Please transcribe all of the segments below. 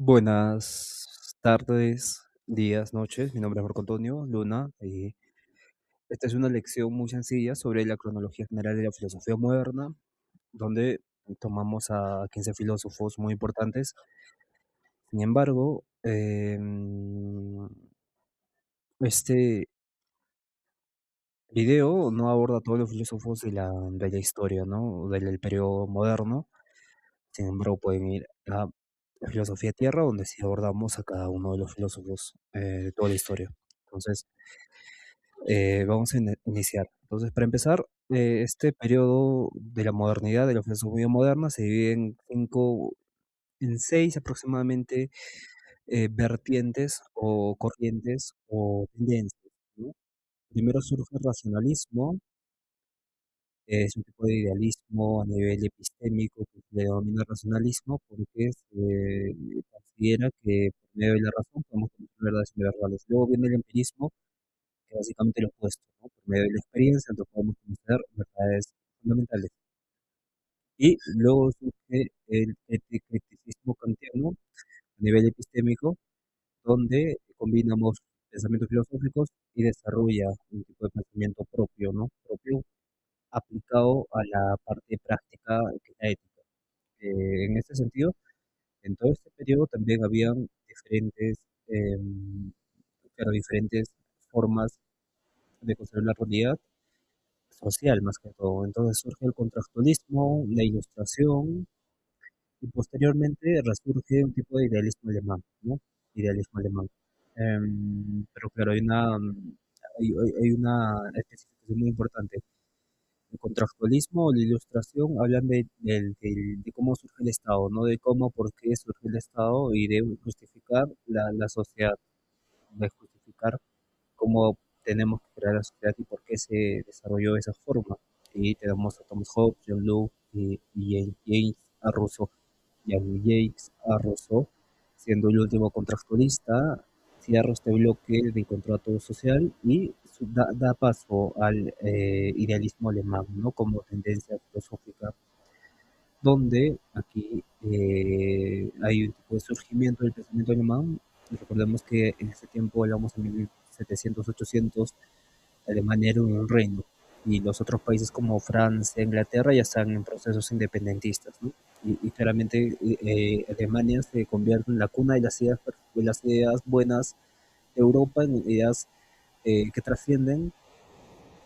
Buenas tardes, días, noches. Mi nombre es Marco Antonio Luna y esta es una lección muy sencilla sobre la cronología general de la filosofía moderna, donde tomamos a 15 filósofos muy importantes. Sin embargo, este video no aborda a todos los filósofos de la historia, ¿no? Del periodo moderno. Sin embargo, pueden ir a la filosofía tierra, donde sí abordamos a cada uno de los filósofos de toda la historia. Entonces, vamos a iniciar. Entonces, para empezar, este periodo de la modernidad, de la filosofía moderna, se divide en seis aproximadamente vertientes o corrientes o tendencias, ¿no? Primero surge el racionalismo, es un tipo de idealismo a nivel epistémico que se le denomina racionalismo porque se considera que por medio de la razón podemos conocer verdades universales. Luego viene el empirismo, que básicamente lo opuesto, ¿no? Por medio de la experiencia, entonces podemos conocer verdades fundamentales. Y luego surge el criticismo kantiano a nivel epistémico, donde combinamos pensamientos filosóficos y desarrolla un tipo de pensamiento propio, ¿no? Propio aplicado a la parte práctica que es la ética. En este sentido, en todo este periodo también habían diferentes formas de construir la realidad social más que todo. Entonces surge el contractualismo, la ilustración y posteriormente resurge un tipo de idealismo alemán, ¿no? Idealismo alemán. Pero claro, hay una especificación muy importante. El contractualismo o la ilustración hablan de cómo surge el Estado, no de cómo, por qué surge el Estado y de justificar la sociedad, de justificar cómo tenemos que crear la sociedad y por qué se desarrolló de esa forma. Y tenemos a Thomas Hobbes, John Locke y James A. Rousseau. Y a James A. Rousseau, siendo el último contractualista, cierra este bloque de contrato social y da paso al idealismo alemán, ¿no? Como tendencia filosófica, donde aquí hay un tipo de surgimiento del pensamiento alemán. Y recordemos que en ese tiempo, hablamos en 1700, 800, Alemania era un reino y los otros países como Francia, Inglaterra ya están en procesos independentistas, ¿no? Y claramente Alemania se convierte en la cuna de las ideas buenas de Europa, en ideas que trascienden,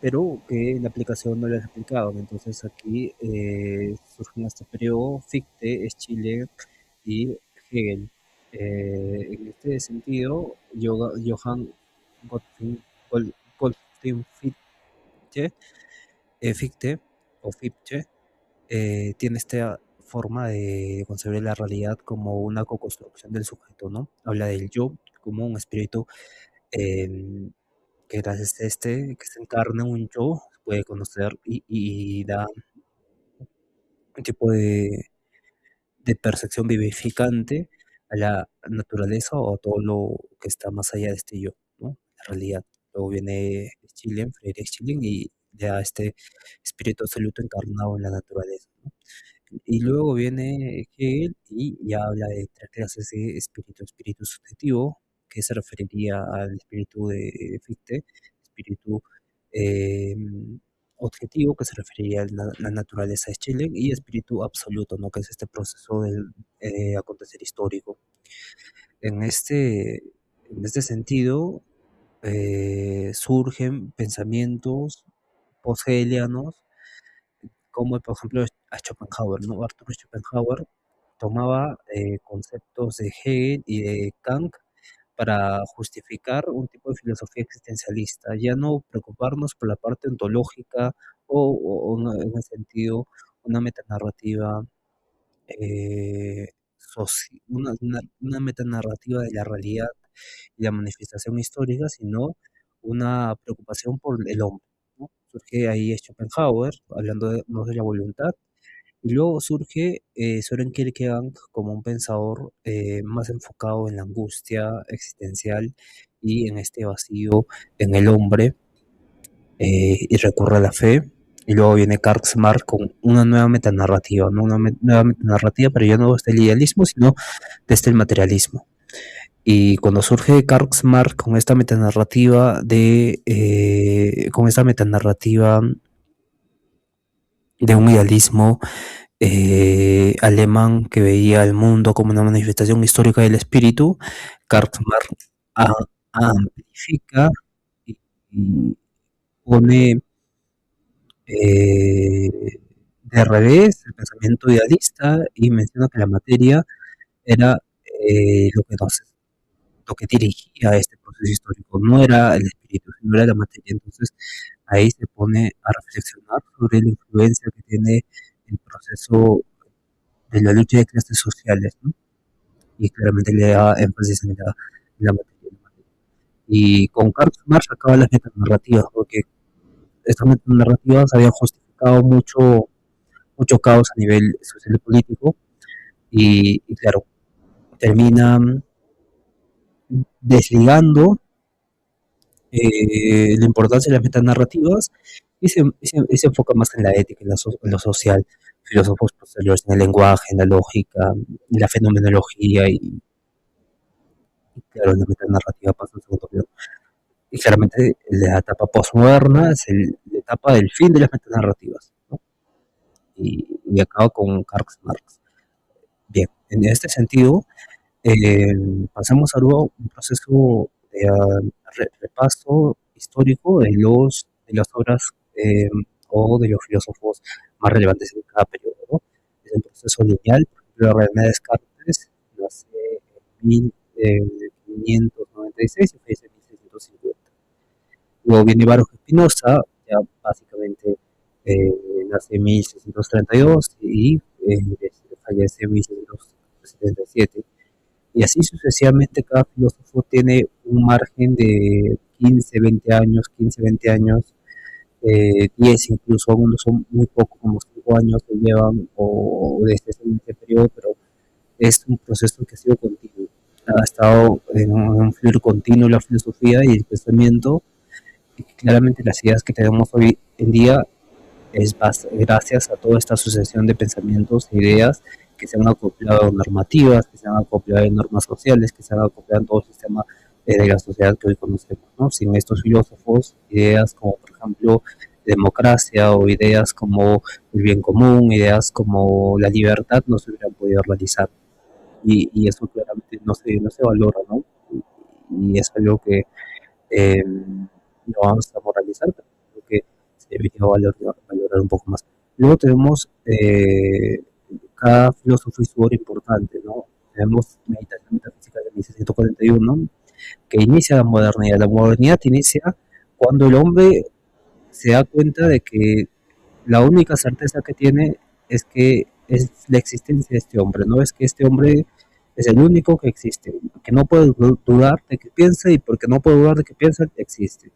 pero que en la aplicación no las aplicaban. Entonces aquí surge en este periodo Fichte, Schiller y Hegel. En este sentido, Johann Gottfried, Gottfried Fichte, Fichte o Fichte tiene esta forma de concebir la realidad como una co-construcción del sujeto, ¿no? Habla del yo como un espíritu eh, que gracias a que se encarna un yo, puede conocer y da un tipo de percepción vivificante a la naturaleza o a todo lo que está más allá de este yo, ¿no? La realidad. Luego viene Schilling, Friedrich Schilling, y le da este espíritu absoluto encarnado en la naturaleza, ¿no? Y luego viene Hegel y ya habla de tres clases de espíritu. Espíritu subjetivo, que se referiría al espíritu de Fichte, espíritu eh, objetivo, que se referiría a la naturaleza de Schelling, y espíritu absoluto, ¿no? Que es este proceso del acontecer histórico. En este, en este sentido, surgen pensamientos post-hegelianos como por ejemplo a Schopenhauer, ¿no? Arthur Schopenhauer tomaba conceptos de Hegel y de Kant para justificar un tipo de filosofía existencialista, ya no preocuparnos por la parte ontológica en el sentido, una metanarrativa, una metanarrativa de la realidad y la manifestación histórica, sino una preocupación por el hombre, ¿no? Surge ahí Schopenhauer, hablando no de la voluntad, y luego surge Søren Kierkegaard como un pensador más enfocado en la angustia existencial y en este vacío en el hombre, y recurre a la fe. Y luego viene Karl Marx con una nueva metanarrativa, ¿no? Una nueva metanarrativa, pero ya no desde el idealismo, sino desde el materialismo. Y cuando surge Karl Marx con esta metanarrativa de un idealismo alemán que veía el mundo como una manifestación histórica del espíritu, Karl Marx amplifica y pone eh, de revés el pensamiento idealista y menciona que la materia era lo que dirigía este proceso histórico, no era el espíritu, sino era la materia. Entonces ahí se pone a reflexionar sobre la influencia que tiene el proceso de la lucha de clases sociales, ¿no? Y claramente le da énfasis en la materia. Y con Karl Marx acaba las metanarrativas, porque estas metanarrativas habían justificado mucho caos a nivel social y político, y claro, terminan desligando la importancia de las metanarrativas y se enfoca más en la ética, en lo social, filósofos posteriores en el lenguaje, en la lógica, en la fenomenología y claro, la metanarrativa pasa en segundo plano. Y claramente la etapa postmoderna es la etapa del fin de las metanarrativas, ¿no? Y acaba con Karl Marx. Bien, en este sentido, eh, pasamos a luego un proceso de repaso histórico de las obras o de los filósofos más relevantes en cada periodo, ¿no? Es un proceso lineal. Por ejemplo, René Descartes nace en 1596 y fallece en 1650. Luego viene Baruch Spinoza, ya básicamente eh, nace en 1632 y fallece en 1677. Y así sucesivamente cada filósofo tiene un margen de 20 años, 10 incluso, algunos son muy pocos, como 5 años que llevan o desde ese periodo, pero es un proceso que ha sido continuo. Ha estado en un fluir continuo la filosofía y el pensamiento, y claramente las ideas que tenemos hoy en día es gracias a toda esta sucesión de pensamientos e ideas que se han acoplado a normativas, que se han acoplado a normas sociales, que se han acoplado en todo el sistema de la sociedad que hoy conocemos, ¿no? Sin estos filósofos, ideas como, por ejemplo, democracia o ideas como el bien común, ideas como la libertad, no se hubieran podido realizar. Y eso claramente no se valora, ¿no? Y es algo que no vamos a moralizar, pero creo que se debería valorar un poco más. Luego tenemos cada filósofo y su obra importante, ¿no? Tenemos Meditación Metafísica de 1641, que inicia la modernidad. La modernidad inicia cuando el hombre se da cuenta de que la única certeza que tiene es que es la existencia de este hombre, no es que este hombre es el único que existe, que no puede dudar de que piensa y porque no puede dudar de que piensa, existe.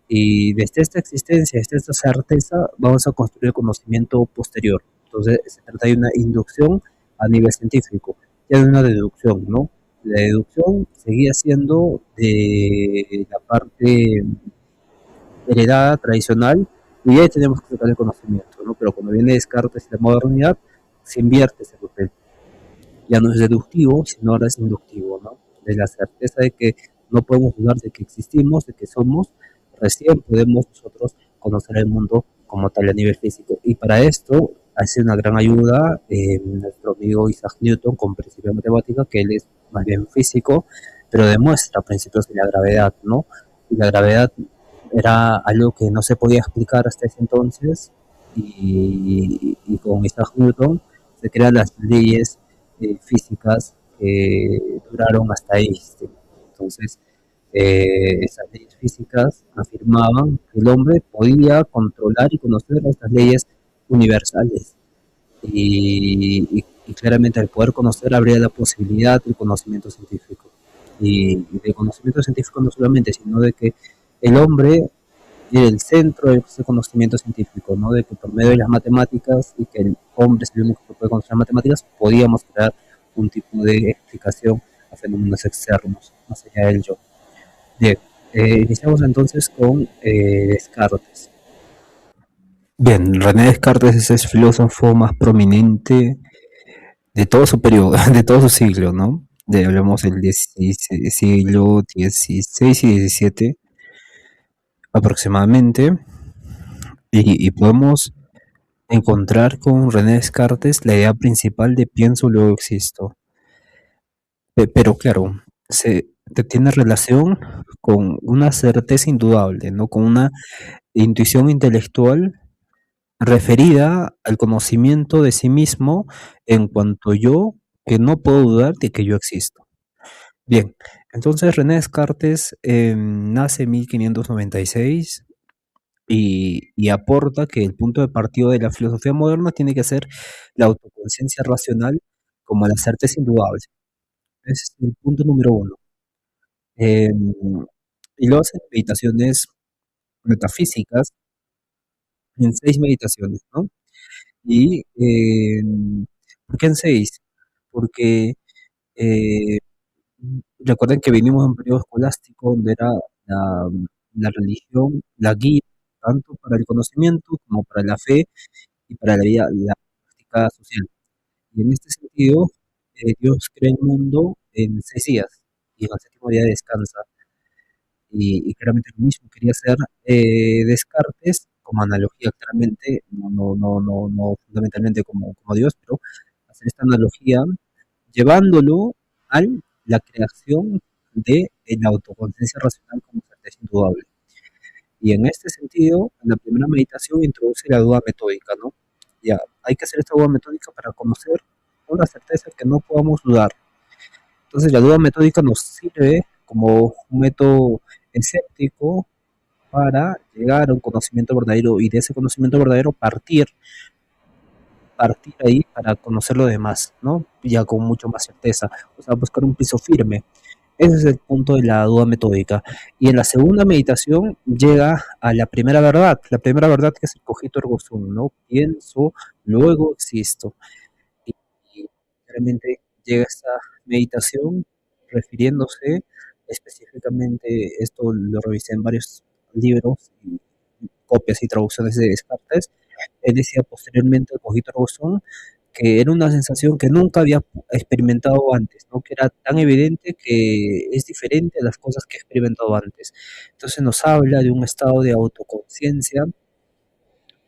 Y desde esta existencia, desde esta certeza, vamos a construir el conocimiento posterior. Entonces, se trata de una inducción a nivel científico, ya de una deducción, ¿no? La deducción seguía siendo de la parte heredada, tradicional, y ahí tenemos que sacar el conocimiento, ¿no? Pero cuando viene Descartes y la modernidad, se invierte ese papel. Ya no es deductivo, sino ahora es inductivo, ¿no? De la certeza de que no podemos dudar de que existimos, de que somos, recién podemos nosotros conocer el mundo como tal a nivel físico. Y para esto hace una gran ayuda nuestro amigo Isaac Newton con principios de matemática, que él es más bien físico, pero demuestra principios de la gravedad, ¿no? Y la gravedad era algo que no se podía explicar hasta ese entonces, y con Isaac Newton se crean las leyes físicas que duraron hasta Einstein. Entonces, esas leyes físicas afirmaban que el hombre podía controlar y conocer estas leyes universales. Y claramente al poder conocer habría la posibilidad del conocimiento científico. Y del conocimiento científico no solamente, sino de que el hombre era el centro de ese conocimiento científico, ¿no? De que por medio de las matemáticas y que el hombre es el único que puede conocer matemáticas, podíamos crear un tipo de explicación a fenómenos externos, más allá del yo. Bien, iniciamos entonces con Descartes. Bien, René Descartes es el filósofo más prominente de todo su periodo, de todo su siglo, ¿no? Hablamos del siglo XVI y XVII aproximadamente, y podemos encontrar con René Descartes la idea principal de pienso, luego existo. Pero claro, tiene relación con una certeza indudable, ¿no? Con una intuición intelectual referida al conocimiento de sí mismo en cuanto yo, que no puedo dudar de que yo existo. Bien, entonces René Descartes nace en 1596 y aporta que el punto de partida de la filosofía moderna tiene que ser la autoconciencia racional como la certeza indudable. Ese es el punto número uno. Eh, y lo hace en meditaciones metafísicas, en 6 meditaciones, ¿no? Y ¿por qué en 6? Porque eh, recuerden que venimos de un periodo escolástico donde era la, la religión la guía tanto para el conocimiento como para la fe y para la vida, la práctica social. Y en este sentido, Dios crea el mundo en 6 días y en el séptimo día descansa. Y claramente lo mismo quería hacer Descartes como analogía, claramente, no fundamentalmente como Dios, pero hacer esta analogía llevándolo a la creación de la autoconciencia racional como certeza indudable. Y en este sentido, en la primera meditación introduce la duda metódica, ¿no? Ya, hay que hacer esta duda metódica para conocer una certeza que no podamos dudar. Entonces, la duda metódica nos sirve como un método escéptico para llegar a un conocimiento verdadero y de ese conocimiento verdadero partir ahí para conocer lo demás, ¿no? Ya con mucho más certeza, o sea, buscar un piso firme. Ese es el punto de la duda metódica. Y en la segunda meditación llega a la primera verdad que es el cogito ergo sum, ¿no? Pienso, luego existo. Y, y realmente llega esta meditación refiriéndose específicamente, esto lo revisé en varios libros y copias y traducciones de Descartes, él decía posteriormente al cogito ergo sum que era una sensación que nunca había experimentado antes, ¿no? Que era tan evidente que es diferente a las cosas que he experimentado antes. Entonces nos habla de un estado de autoconciencia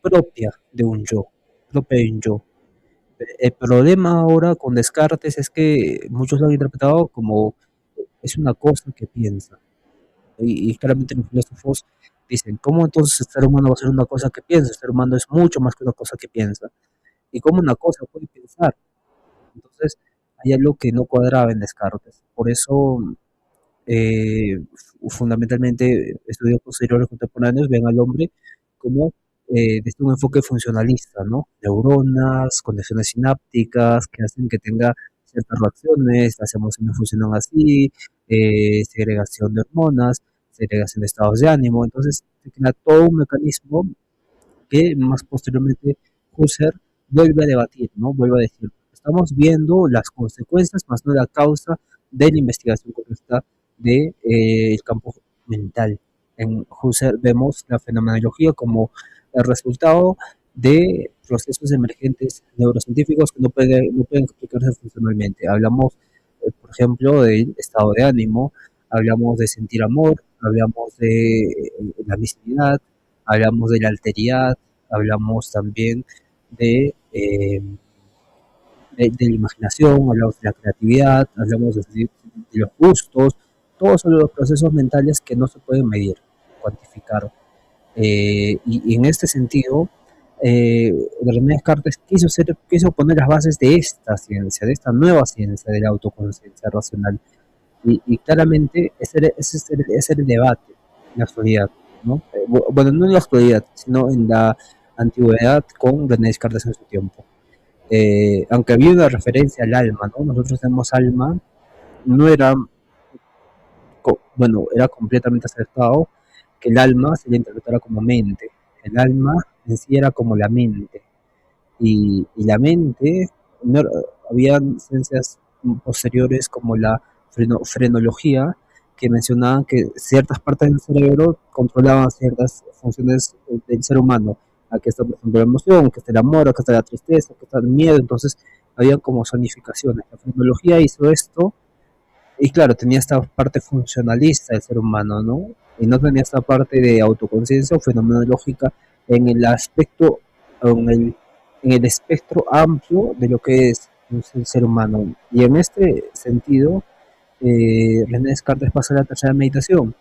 propia de un yo, propia de un yo. El problema ahora con Descartes es que muchos lo han interpretado como es una cosa que piensa. Y claramente los filósofos dicen, ¿cómo entonces el ser humano va a ser una cosa que piensa? El ser humano es mucho más que una cosa que piensa. ¿Y cómo una cosa puede pensar? Entonces, hay algo que no cuadraba en Descartes. Por eso, fundamentalmente, estudios posteriores contemporáneos ven al hombre como desde un enfoque funcionalista, ¿no? Neuronas, conexiones sinápticas que hacen que tenga ciertas reacciones, las emociones funcionan así, segregación de hormonas, segregación de estados de ánimo. Entonces, se crea todo un mecanismo que más posteriormente Husserl vuelve a debatir, ¿no? Vuelve a decir, estamos viendo las consecuencias, más no la causa de la investigación correcta del campo mental. En Husserl vemos la fenomenología como el resultado de procesos emergentes neurocientíficos que no pueden explicarse funcionalmente. Hablamos, por ejemplo, del estado de ánimo, hablamos de sentir amor, hablamos de la mismidad, hablamos de la alteridad, hablamos también de la imaginación, hablamos de la creatividad, hablamos de los gustos, todos son los procesos mentales que no se pueden medir, cuantificar. Y en este sentido, René Descartes quiso poner las bases de esta ciencia, de esta nueva ciencia de la autoconciencia racional. Y claramente ese era el debate en la actualidad, ¿no? Bueno, no en la actualidad, sino en la antigüedad con René Descartes en su tiempo. Aunque había una referencia al alma, ¿no? Nosotros tenemos alma, no era, bueno, era completamente acertado que el alma se le interpretara como mente. El alma en sí era como la mente. Y la mente, no, había ciencias posteriores como la frenología que mencionaban que ciertas partes del cerebro controlaban ciertas funciones del ser humano. Aquí está, por ejemplo, la emoción, aquí está el amor, aquí está la tristeza, aquí está el miedo. Entonces había como zonificaciones. La fenomenología hizo esto y claro, tenía esta parte funcionalista del ser humano, ¿no? Y no tenía esta parte de autoconciencia o fenomenológica en el aspecto, en el espectro amplio de lo que es el ser humano. Y en este sentido, René Descartes pasa a la tercera meditación,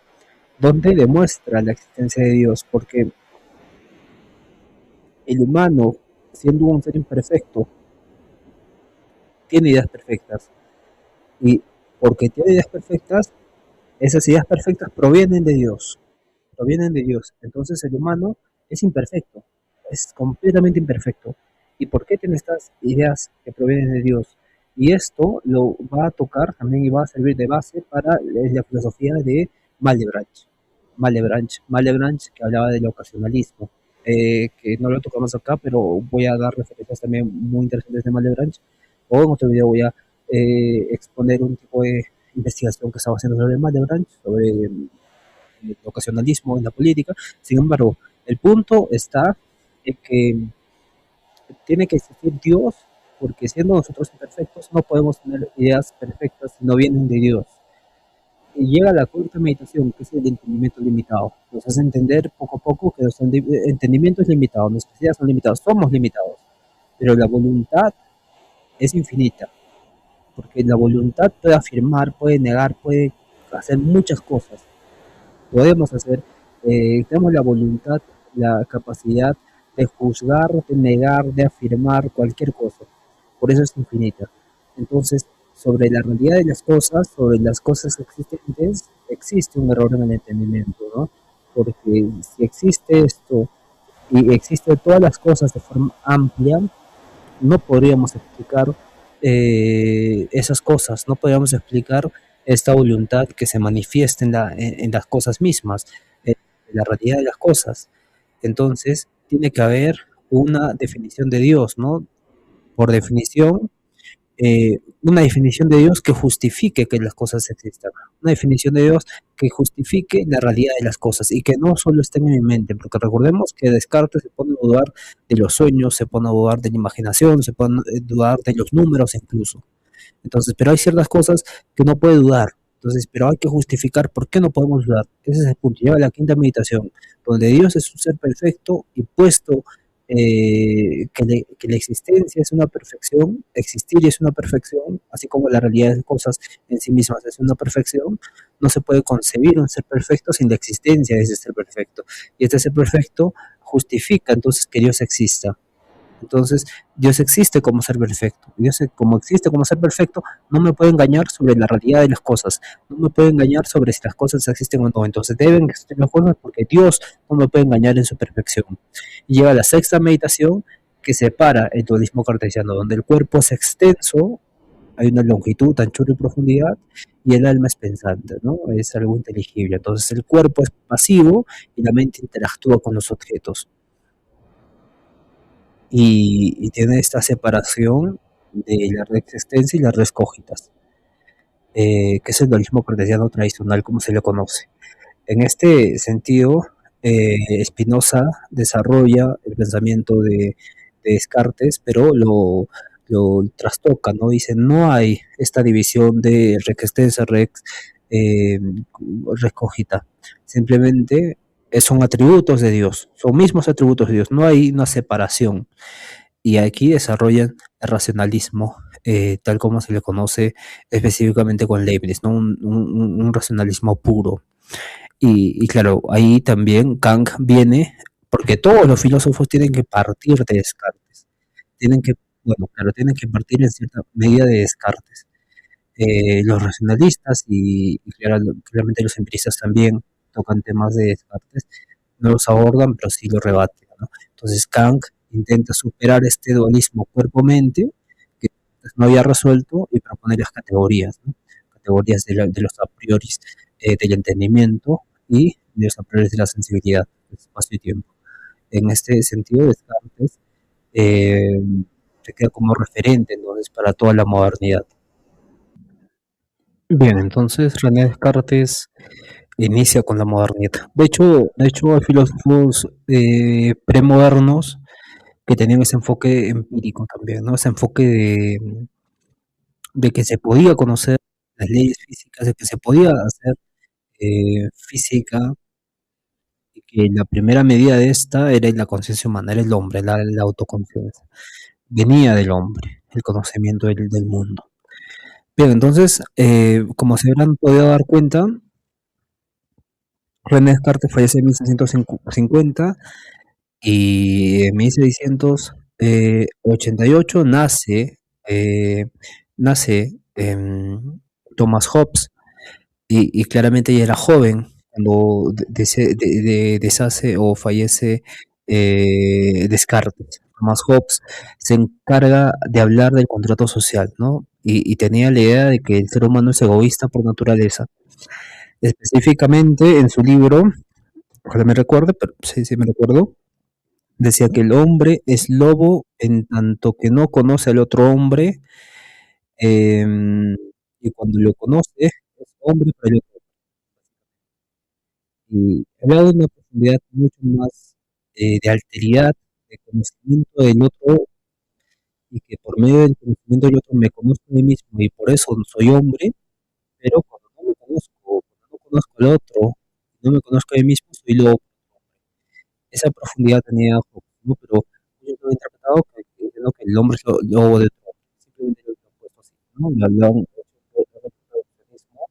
donde demuestra la existencia de Dios, porque el humano, siendo un ser imperfecto, tiene ideas perfectas. Y porque tiene ideas perfectas, esas ideas perfectas provienen de Dios. Provienen de Dios. Entonces el humano es imperfecto, es completamente imperfecto. ¿Y por qué tiene estas ideas que provienen de Dios? Y esto lo va a tocar también y va a servir de base para la filosofía de Malebranche. Malebranche que hablaba del ocasionalismo, que no lo tocamos acá, pero voy a dar referencias también muy interesantes de Malebranche. O en otro video voy a exponer un tipo de investigación que estaba haciendo sobre Malebranche, sobre el ocasionalismo en la política. Sin embargo, el punto está en que tiene que existir Dios, porque siendo nosotros imperfectos, no podemos tener ideas perfectas si no vienen de Dios. Y llega la cuarta meditación, que es el entendimiento limitado. Nos hace entender poco a poco que nuestro entendimiento es limitado, nuestras ideas son limitadas, somos limitados, pero la voluntad es infinita, porque la voluntad puede afirmar, puede negar, puede hacer muchas cosas. Podemos hacer, tenemos la voluntad, la capacidad de juzgar, de negar, de afirmar cualquier cosa. Por eso es infinita. Entonces, sobre la realidad de las cosas, sobre las cosas existentes, existe un error en el entendimiento, ¿no? Porque si existe esto y existe todas las cosas de forma amplia, no podríamos explicar esas cosas, no podríamos explicar esta voluntad que se manifiesta en las cosas mismas, en la realidad de las cosas. Entonces, tiene que haber una definición de Dios, ¿no? Por definición, una definición de Dios que justifique que las cosas existan, una definición de Dios que justifique la realidad de las cosas y que no solo esté en mi mente, porque recordemos que Descartes se pone a dudar de los sueños, se pone a dudar de la imaginación, se pone a dudar de los números incluso. Entonces, pero hay ciertas cosas que no puede dudar. Entonces, pero hay que justificar por qué no podemos dudar. Ese es el punto. Llega la quinta meditación, donde Dios es un ser perfecto y puesto que la existencia es una perfección, existir es una perfección, así como la realidad de las cosas en sí mismas es una perfección, no se puede concebir un ser perfecto sin la existencia de ese ser perfecto. Y este ser perfecto justifica entonces que Dios exista. Entonces, Dios existe como ser perfecto. Dios, como existe como ser perfecto, no me puede engañar sobre la realidad de las cosas. No me puede engañar sobre si las cosas existen o no. Entonces, deben existir las cosas porque Dios no me puede engañar en su perfección. Y llega la sexta meditación que separa el dualismo cartesiano, donde el cuerpo es extenso, hay una longitud, anchura y profundidad, y el alma es pensante, ¿no? Es algo inteligible. Entonces, el cuerpo es pasivo y la mente interactúa con los objetos y tiene esta separación de la res existencia y las res cógitas, que es el dualismo cartesiano tradicional como se le conoce. En este sentido, Spinoza desarrolla el pensamiento de Descartes, pero lo trastoca, ¿no? Dice, no hay esta división de res extensa, eh, res cogita, simplemente son atributos de Dios, son mismos atributos de Dios, no hay una separación. Y aquí desarrollan el racionalismo, tal como se le conoce específicamente con Leibniz, ¿no? Un racionalismo puro. Y claro, ahí también Kant viene, porque todos los filósofos tienen que partir de Descartes, tienen que, bueno, claro, tienen que partir en cierta medida de Descartes. Los racionalistas y claramente los empiristas también tocan temas de Descartes, no los abordan, pero sí lo rebaten, ¿no? Entonces Kant intenta superar este dualismo cuerpo-mente que no había resuelto y propone las categorías, ¿no? Categorías de los a priori del entendimiento y de los a priori de la sensibilidad, del espacio y tiempo. En este sentido, Descartes eh, se queda como referente entonces para toda la modernidad. Bien, entonces René Descartes inicia con la modernidad. De hecho hay filósofos premodernos que tenían ese enfoque empírico también, ¿no? Ese enfoque de que se podía conocer las leyes físicas, de que se podía hacer física, y que la primera medida de esta era la conciencia humana, era el hombre, la autoconciencia. Venía del hombre, el conocimiento del mundo. Bien, entonces, como se habrán podido dar cuenta, René Descartes fallece en 1650 y en 1688 nace Thomas Hobbes y claramente ella era joven cuando deshace o fallece Descartes. Thomas Hobbes se encarga de hablar del contrato social, ¿no? Y tenía la idea de que el ser humano es egoísta por naturaleza. Específicamente en su libro, ojalá me recuerde, pero sí, sí me recuerdo, decía que el hombre es lobo en tanto que no conoce al otro hombre, y cuando lo conoce es hombre para el otro. Y hablaba de una profundidad mucho más de alteridad, de conocimiento del otro, y que por medio del conocimiento del otro me conozco a mí mismo y por eso soy hombre, pero cuando no me conozco, cuando no conozco al otro, no me conozco a mí mismo, soy lobo. Esa profundidad tenía Hobbes, ¿no? Pero yo lo he interpretado diciendo que el hombre es lobo de otro, simplemente lo he puesto así, ¿no? Le hablaban de reduccionismo,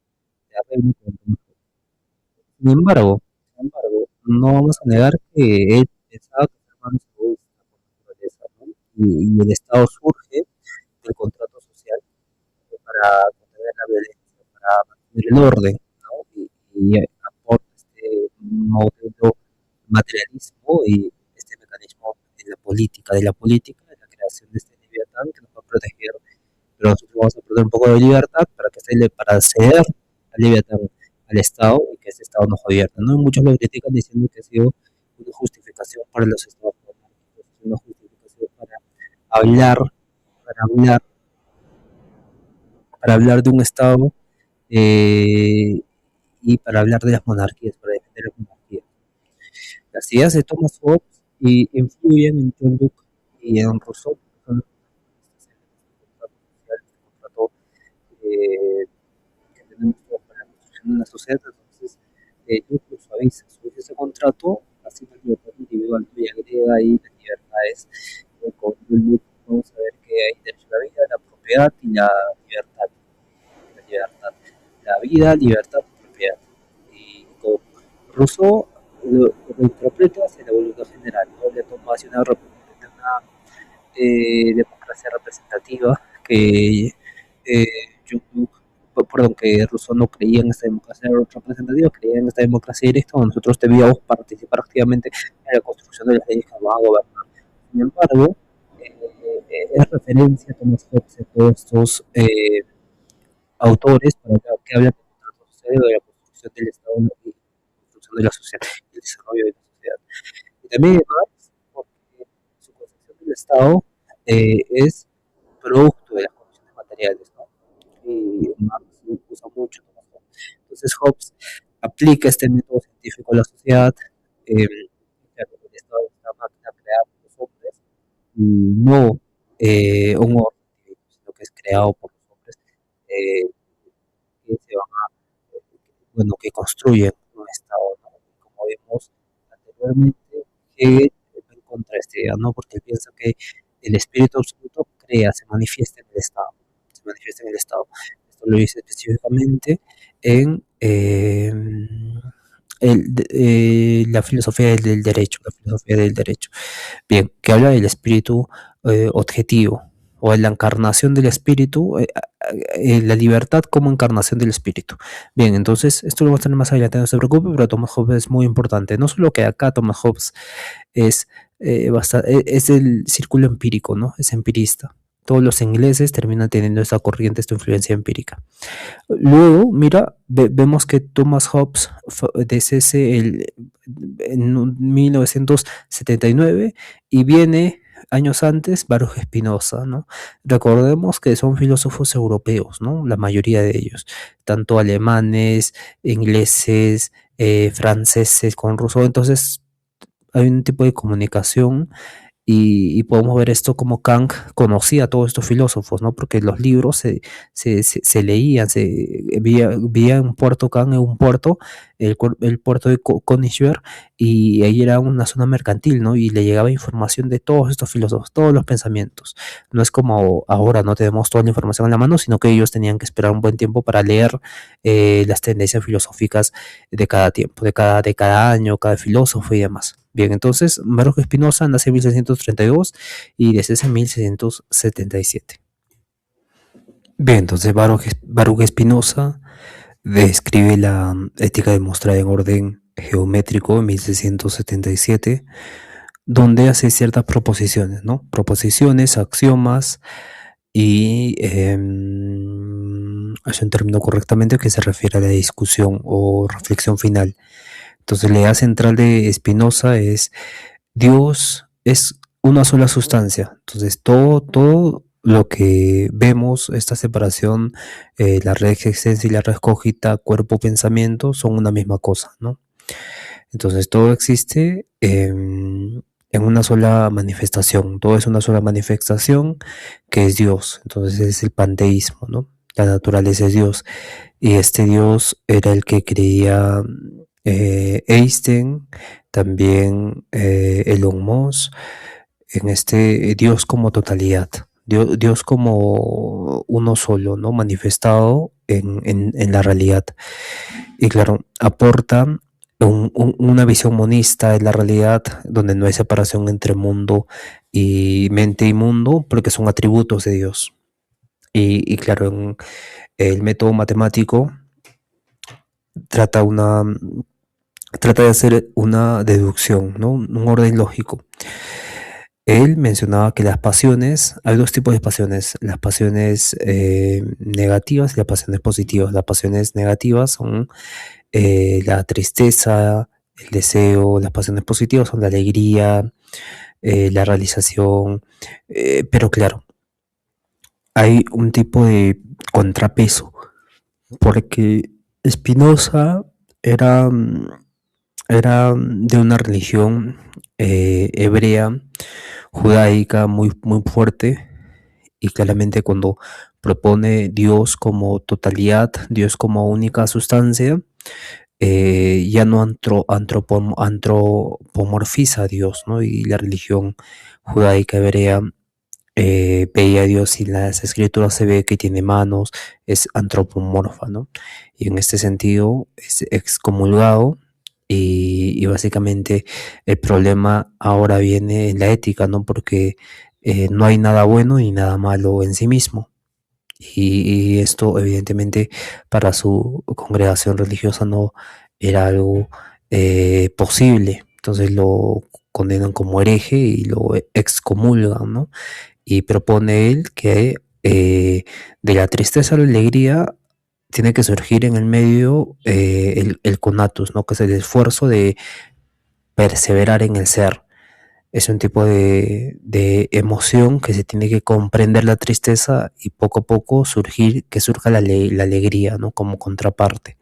de arreglo con el conocimiento. Sin embargo, no vamos a negar que él pensaba que el ser humano es egoísta por naturaleza, ¿no? Y el Estado surge del contrato social para contener la violencia, para mantener el orden, ¿no? Y aporta este modelo materialismo y este mecanismo de la política, de la creación de este Leviatán que nos va a proteger, pero nosotros vamos a perder un poco de libertad para ceder al Leviatán, al Estado, y que ese Estado nos gobierna, ¿no? Muchos lo critican diciendo que ha sido una justificación para los estados monárquicos, una justificación hablar, para hablar, para hablar de un Estado, eh, y para hablar de las monarquías, para defender las monarquías. Las ideas de Thomas Hobbes influyen en John Locke y en Rousseau, que son el contrato eh, que tenemos todos para la construcción de una sociedad. Entonces, Locke suaviza ese contrato, así la libertad individual, y agrega ahí las libertades. Con John Locke vamos a ver que hay derecho a la vida, la propiedad y la libertad. La libertad, la vida, libertad, propiedad. Y con Rousseau lo interpreta hacia la voluntad general, ¿no? Le toma hacia una democracia representativa que eh, yo, perdón, que Rousseau no creía en esta democracia representativa, creía en esta democracia directa, donde nosotros debíamos participar activamente en la construcción de las leyes que nos van a gobernar. Sin embargo, es referencia a Thomas Hobbes, a todos estos autores para que hablan del contrato social, de la construcción del Estado y la construcción de la sociedad, y el desarrollo de la sociedad. Y también Marx, porque su concepción del Estado es producto de las condiciones materiales, ¿no? Y Marx usa mucho. Entonces Hobbes aplica este método científico a la sociedad, que el Estado es una máquina creada por los hombres y no un orden divino, sino que es creado por los hombres, eh, que se van bueno, que construyen un Estado, ¿no? Como vimos anteriormente, Hegel va en contra de esta idea, ¿no? Porque él piensa que el espíritu absoluto se manifiesta en el Estado, se manifiesta en el Estado. Esto lo dice específicamente en la filosofía del derecho, la filosofía del derecho. Bien, que habla del espíritu objetivo o de la encarnación del espíritu, la libertad como encarnación del espíritu. Bien, entonces esto lo vamos a tener más adelante, no se preocupe, pero Thomas Hobbes es muy importante. No solo que acá Thomas Hobbes es, es el círculo empírico, ¿no? Es empirista. Todos los ingleses terminan teniendo esta corriente, esta influencia empírica. Luego, mira, vemos que Thomas Hobbes deshace en 1979 y viene años antes, Baruch Spinoza, ¿no? Recordemos que son filósofos europeos, ¿no? La mayoría de ellos, tanto alemanes, ingleses, franceses con ruso, entonces hay un tipo de comunicación y podemos ver esto como Kant conocía a todos estos filósofos, ¿no? Porque los libros se leían, veía en Puerto Kant, en un puerto, el puerto de Königsberg, y ahí era una zona mercantil, ¿no? Y le llegaba información de todos estos filósofos, todos los pensamientos. No es como ahora, no tenemos toda la información en la mano, sino que ellos tenían que esperar un buen tiempo para leer las tendencias filosóficas de cada tiempo, de cada año, cada filósofo y demás. Bien, entonces Baruch Spinoza nace en 1632 y decesa en 1677. Bien, entonces Baruch Spinoza describe la ética demostrada en orden geométrico en 1677, donde hace ciertas proposiciones, ¿no? Proposiciones, axiomas y hace un término correctamente que se refiere a la discusión o reflexión final. Entonces la idea central de Spinoza es Dios es una sola sustancia. Entonces todo lo que vemos, esta separación, la res extensa y la res cogita, cuerpo-pensamiento, son una misma cosa, ¿no? Entonces todo existe en una sola manifestación, todo es una sola manifestación que es Dios. Entonces es el panteísmo, ¿no? La naturaleza es Dios. Y este Dios era el que creía Einstein, también Elon Musk, en este Dios como totalidad, Dios como uno solo, ¿no? Manifestado en la realidad. Y claro, aporta una visión monista de la realidad, donde no hay separación entre mundo y mente y mundo, porque son atributos de Dios. Y claro, en el método matemático trata de hacer una deducción, ¿no? Un orden lógico. Él mencionaba que las pasiones, hay dos tipos de pasiones, las pasiones negativas y las pasiones positivas. Las pasiones negativas son la tristeza, el deseo, las pasiones positivas son la alegría, la realización, pero claro, hay un tipo de contrapeso, porque Spinoza era, era de una religión hebrea, judaica, muy fuerte, y claramente cuando propone Dios como totalidad, Dios como única sustancia, ya no antropomorfiza a Dios, ¿no? Y la religión judaica hebrea veía a Dios y en las escrituras se ve que tiene manos, es antropomorfa, ¿no? Y en este sentido es excomulgado y básicamente el problema ahora viene en la ética, ¿no? Porque no hay nada bueno ni nada malo en sí mismo. Y esto evidentemente para su congregación religiosa no era algo posible. Entonces lo condenan como hereje y lo excomulgan, ¿no? Y propone él que de la tristeza a la alegría tiene que surgir en el medio el conatus, ¿no? Que es el esfuerzo de perseverar en el ser. Es un tipo de emoción que se tiene que comprender la tristeza y poco a poco que surja la alegría, ¿no? Como contraparte.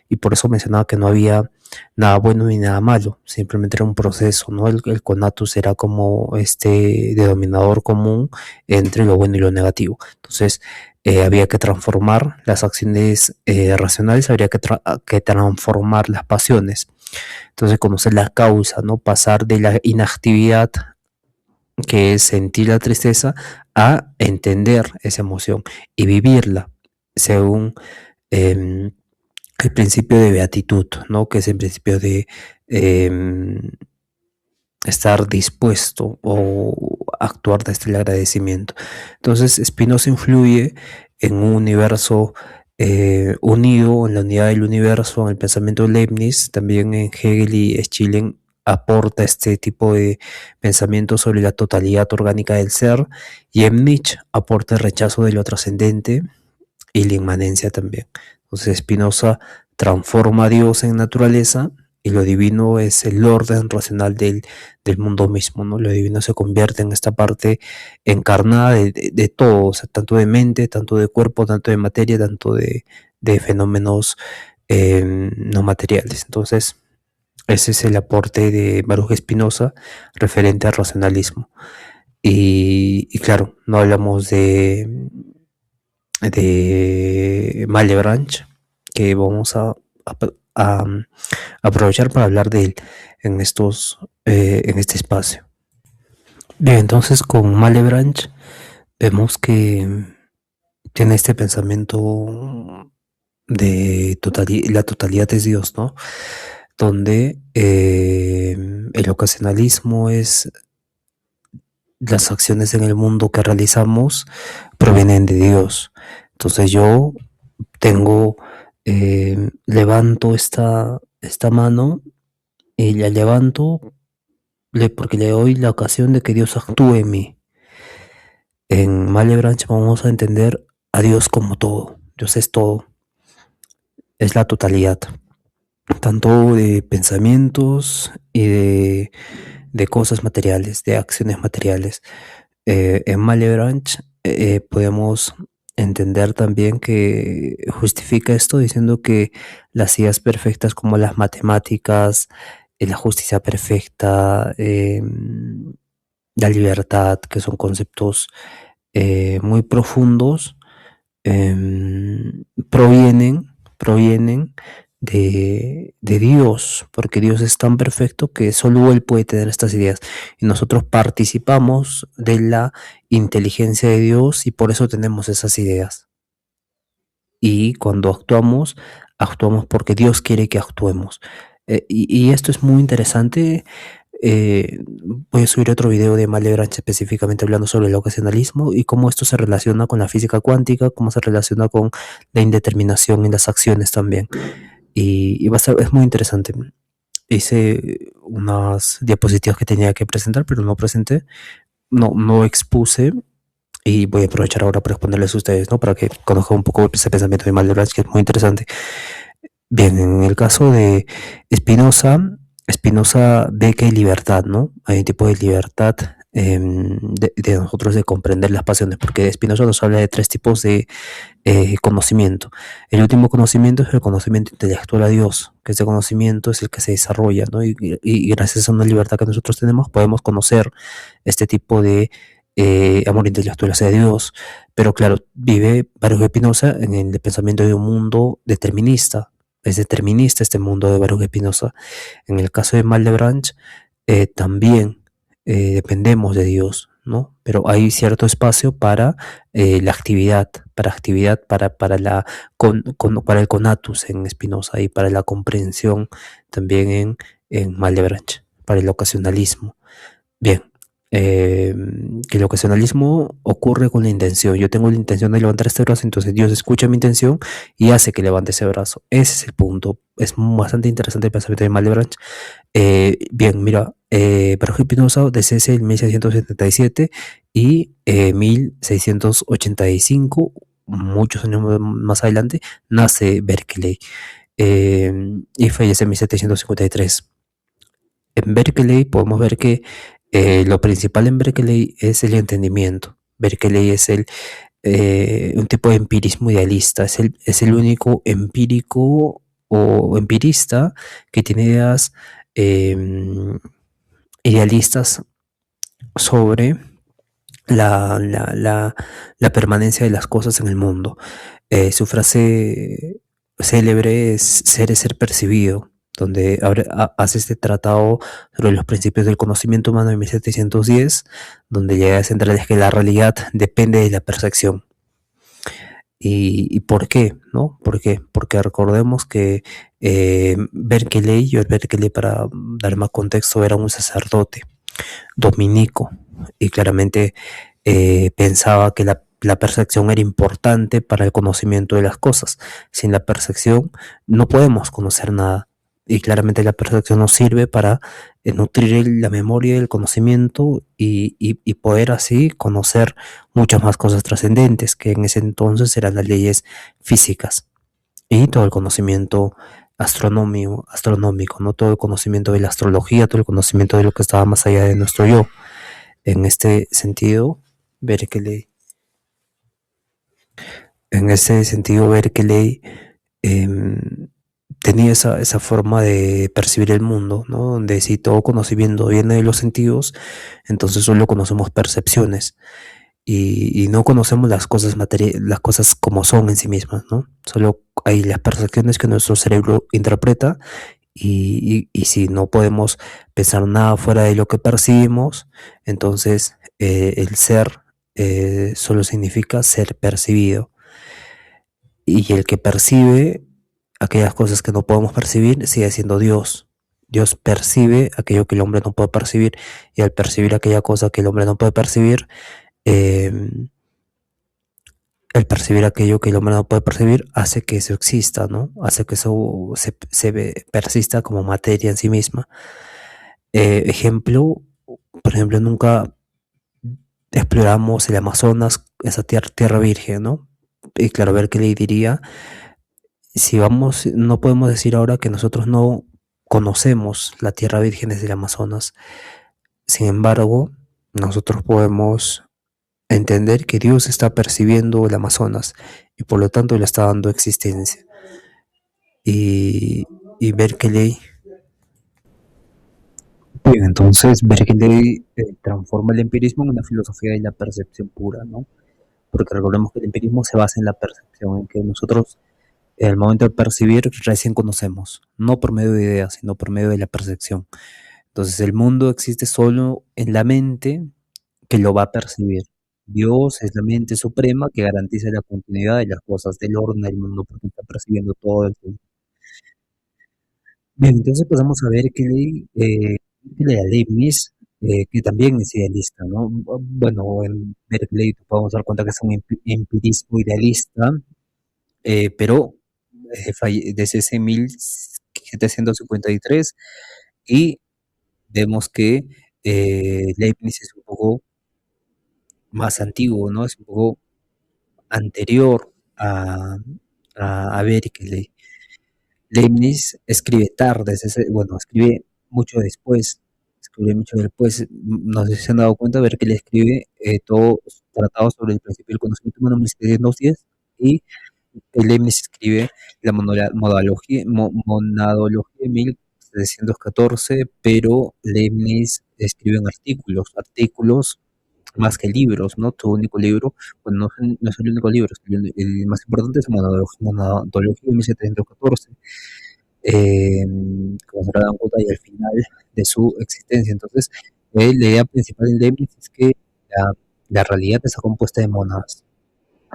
Y por eso mencionaba que no había nada bueno ni nada malo, simplemente era un proceso, ¿no? El conatus era como este denominador común entre lo bueno y lo negativo. Entonces, había que transformar las acciones racionales, habría que transformar las pasiones. Entonces, conocer la causa, ¿no? Pasar de la inactividad, que es sentir la tristeza, a entender esa emoción y vivirla según eh, el principio de beatitud, ¿no? Que es el principio de eh, estar dispuesto o actuar desde el agradecimiento. Entonces, Spinoza influye en un universo unido, en la unidad del universo, en el pensamiento de Leibniz, también en Hegel y Schelling aporta este tipo de pensamiento sobre la totalidad orgánica del ser, y en Nietzsche aporta el rechazo de lo trascendente y la inmanencia también. Entonces Spinoza transforma a Dios en naturaleza y lo divino es el orden racional del mundo mismo, ¿no? Lo divino se convierte en esta parte encarnada de todo, o sea, tanto de mente, tanto de cuerpo, tanto de materia, tanto de fenómenos no materiales. Entonces, ese es el aporte de Baruch Spinoza referente al racionalismo. Y claro, no hablamos de Malebranche, que vamos a aprovechar para hablar de él en este espacio. Bien, entonces con Malebranche vemos que tiene este pensamiento de la totalidad es Dios, ¿no? Donde el ocasionalismo es las acciones en el mundo que realizamos provienen de Dios. Entonces yo tengo, levanto esta mano y la levanto porque le doy la ocasión de que Dios actúe en mí. En Malebranche vamos a entender a Dios como todo. Dios es todo, es la totalidad, tanto de pensamientos y de cosas materiales, de acciones materiales. En Malebranche podemos entender también que justifica esto diciendo que las ideas perfectas como las matemáticas, la justicia perfecta, la libertad, que son conceptos muy profundos, provienen de Dios, porque Dios es tan perfecto que solo Él puede tener estas ideas. Y nosotros participamos de la inteligencia de Dios y por eso tenemos esas ideas. Y cuando actuamos porque Dios quiere que actuemos. Y esto es muy interesante. Voy a subir otro video de Malebranche específicamente hablando sobre el ocasionalismo y cómo esto se relaciona con la física cuántica, cómo se relaciona con la indeterminación en las acciones también. Y es muy interesante. Hice unas diapositivas que tenía que presentar, pero no presenté, no expuse, y voy a aprovechar ahora para exponerles a ustedes, ¿no? Para que conozcan un poco ese pensamiento de Malebranche, que es muy interesante. Bien, en el caso de Spinoza ve que hay libertad, ¿no? Hay un tipo de libertad de nosotros de comprender las pasiones, porque Spinoza nos habla de tres tipos de conocimiento. El último conocimiento es el conocimiento intelectual a Dios, que ese conocimiento es el que se desarrolla, ¿no? Y gracias a una libertad que nosotros tenemos podemos conocer este tipo de amor intelectual hacia Dios. Pero claro, vive Baruch Spinoza en el pensamiento de un mundo determinista. Es determinista este mundo de Baruch Spinoza. En el caso de Malebranche, también dependemos de Dios, ¿no? Pero hay cierto espacio para la actividad, para el conatus en Spinoza y para la comprensión también en Malebranche, para el ocasionalismo. Bien, que el ocasionalismo ocurre con la intención. Yo tengo la intención de levantar este brazo, entonces Dios escucha mi intención y hace que levante ese brazo. Ese es el punto. Es bastante interesante el pensamiento de Malebranche. Bien, mira, Baruch Spinoza desde el 1677 y 1685, muchos años más adelante, nace Berkeley y fallece en 1753. En Berkeley podemos ver que lo principal en Berkeley es el entendimiento. Berkeley es un tipo de empirismo idealista, es el único empírico o empirista que tiene ideas idealistas sobre la permanencia de las cosas en el mundo. Su frase célebre es ser percibido, donde hace este tratado sobre los principios del conocimiento humano en 1710, donde llega a centrar que la realidad depende de la percepción. ¿Y por qué? ¿No? ¿Por qué? Porque recordemos que Berkeley, para dar más contexto, era un sacerdote dominico y claramente pensaba que la percepción era importante para el conocimiento de las cosas. Sin la percepción no podemos conocer nada. Y claramente la percepción nos sirve para nutrir la memoria y el conocimiento y poder así conocer muchas más cosas trascendentes, que en ese entonces eran las leyes físicas y todo el conocimiento astronómico, ¿no? Todo el conocimiento de la astrología, todo el conocimiento de lo que estaba más allá de nuestro yo. En este sentido, Berkeley, Berkeley eh, tenía esa forma de percibir el mundo, ¿no? Donde si todo conocimiento viene de los sentidos, entonces solo conocemos percepciones y no conocemos las cosas como son en sí mismas, ¿no? Solo hay las percepciones que nuestro cerebro interpreta y si no podemos pensar nada fuera de lo que percibimos, entonces el ser solo significa ser percibido. Y el que percibe aquellas cosas que no podemos percibir sigue siendo Dios. Dios percibe aquello que el hombre no puede percibir y al percibir aquella cosa que el hombre no puede percibir, eh, el percibir aquello que el hombre no puede percibir hace que eso exista, ¿no? Hace que eso persista como materia en sí misma. Ejemplo, por ejemplo, nunca exploramos el Amazonas, esa tierra virgen, ¿no? Y claro, ver qué le diría, si vamos, no podemos decir ahora que nosotros no conocemos la tierra virgen desde el Amazonas. Sin embargo, nosotros podemos entender que Dios está percibiendo el Amazonas y por lo tanto le está dando existencia. Y, y Berkeley, bien, entonces Berkeley transforma el empirismo en una filosofía de la percepción pura, ¿no? Porque recordemos que el empirismo se basa en la percepción, en que nosotros al momento de percibir recién conocemos, no por medio de ideas, sino por medio de la percepción. Entonces el mundo existe solo en la mente que lo va a percibir. Dios es la mente suprema que garantiza la continuidad de las cosas, del orden del mundo, porque está percibiendo todo el tiempo. Bien, entonces pasamos a ver que ley a Leibniz, que también es idealista, ¿no? Bueno, en Berkeley podemos dar cuenta que es un empirismo idealista, pero desde ese 1753 y vemos que Leibniz es un poco más antiguo, ¿no? Es un poco anterior a Berkeley. Leibniz escribe tarde, bueno, escribe mucho después, no sé si se han dado cuenta, Berkeley escribe todo tratado sobre el principio del conocimiento humano en 1710 y Leibniz escribe la monadología en 1714, pero Leibniz escribe en artículos más que libros, ¿no? Su único libro, bueno, no es el único libro, el más importante es Monadología de 1714, como se habrán cuenta, y al final de su existencia. Entonces, la idea principal de Leibniz es que la, la realidad está compuesta de monadas,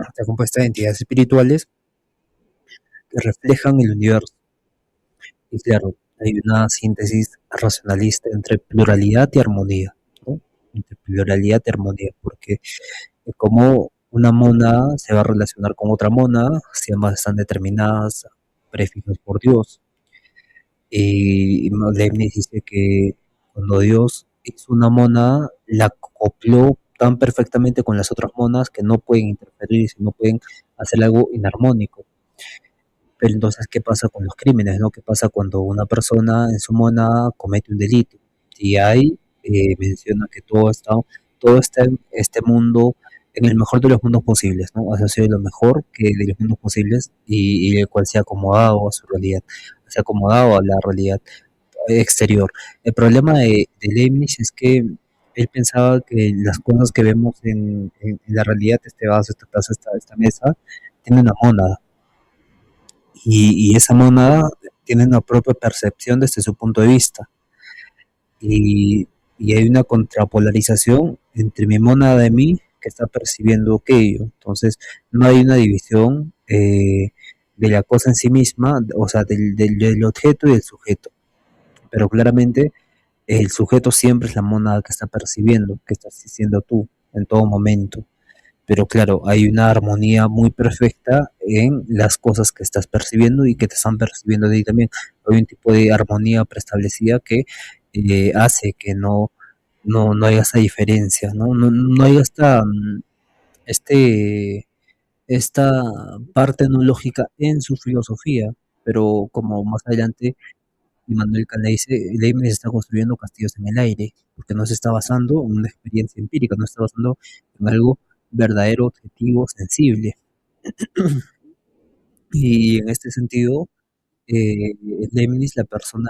está compuesta de entidades espirituales que reflejan el universo. Y claro, hay una síntesis racionalista entre pluralidad y armonía, ¿no? Entre pluralidad y armonía, porque cómo una mona se va a relacionar con otra mona si ambas están determinadas, prefijos por Dios. Y Leibniz dice que cuando Dios hizo una mona, la acopló tan perfectamente con las otras monas que no pueden interferir, no pueden hacer algo inarmónico. Pero entonces, ¿qué pasa con los crímenes, no? ¿Qué pasa cuando una persona en su mona comete un delito? Y ahí menciona que todo está en este mundo, en el mejor de los mundos posibles, ¿no? O sea, sido lo mejor que de los mundos posibles y el cual se ha acomodado a su realidad, se ha acomodado a la realidad exterior. El problema de Leibniz es que él pensaba que las cosas que vemos en la realidad, este vaso, esta taza, esta mesa, tiene una mónada y esa monada tiene una propia percepción desde su punto de vista. Y hay una contrapolarización entre mi monada de mí que está percibiendo aquello. Entonces, no hay una división de la cosa en sí misma, o sea, del objeto y del sujeto. Pero claramente el sujeto siempre es la monada que está percibiendo, que estás siendo tú en todo momento. Pero claro, hay una armonía muy perfecta en las cosas que estás percibiendo y que te están percibiendo de ti también. Hay un tipo de armonía preestablecida que hace que no haya esa diferencia, ¿no? No haya este, esta parte no lógica en su filosofía. pero como más adelante Immanuel Kant le dice, Leibniz está construyendo castillos en el aire, porque no se está basando en una experiencia empírica, no se está basando en algo verdadero, objetivo, sensible. Y en este sentido, Leibniz, la persona,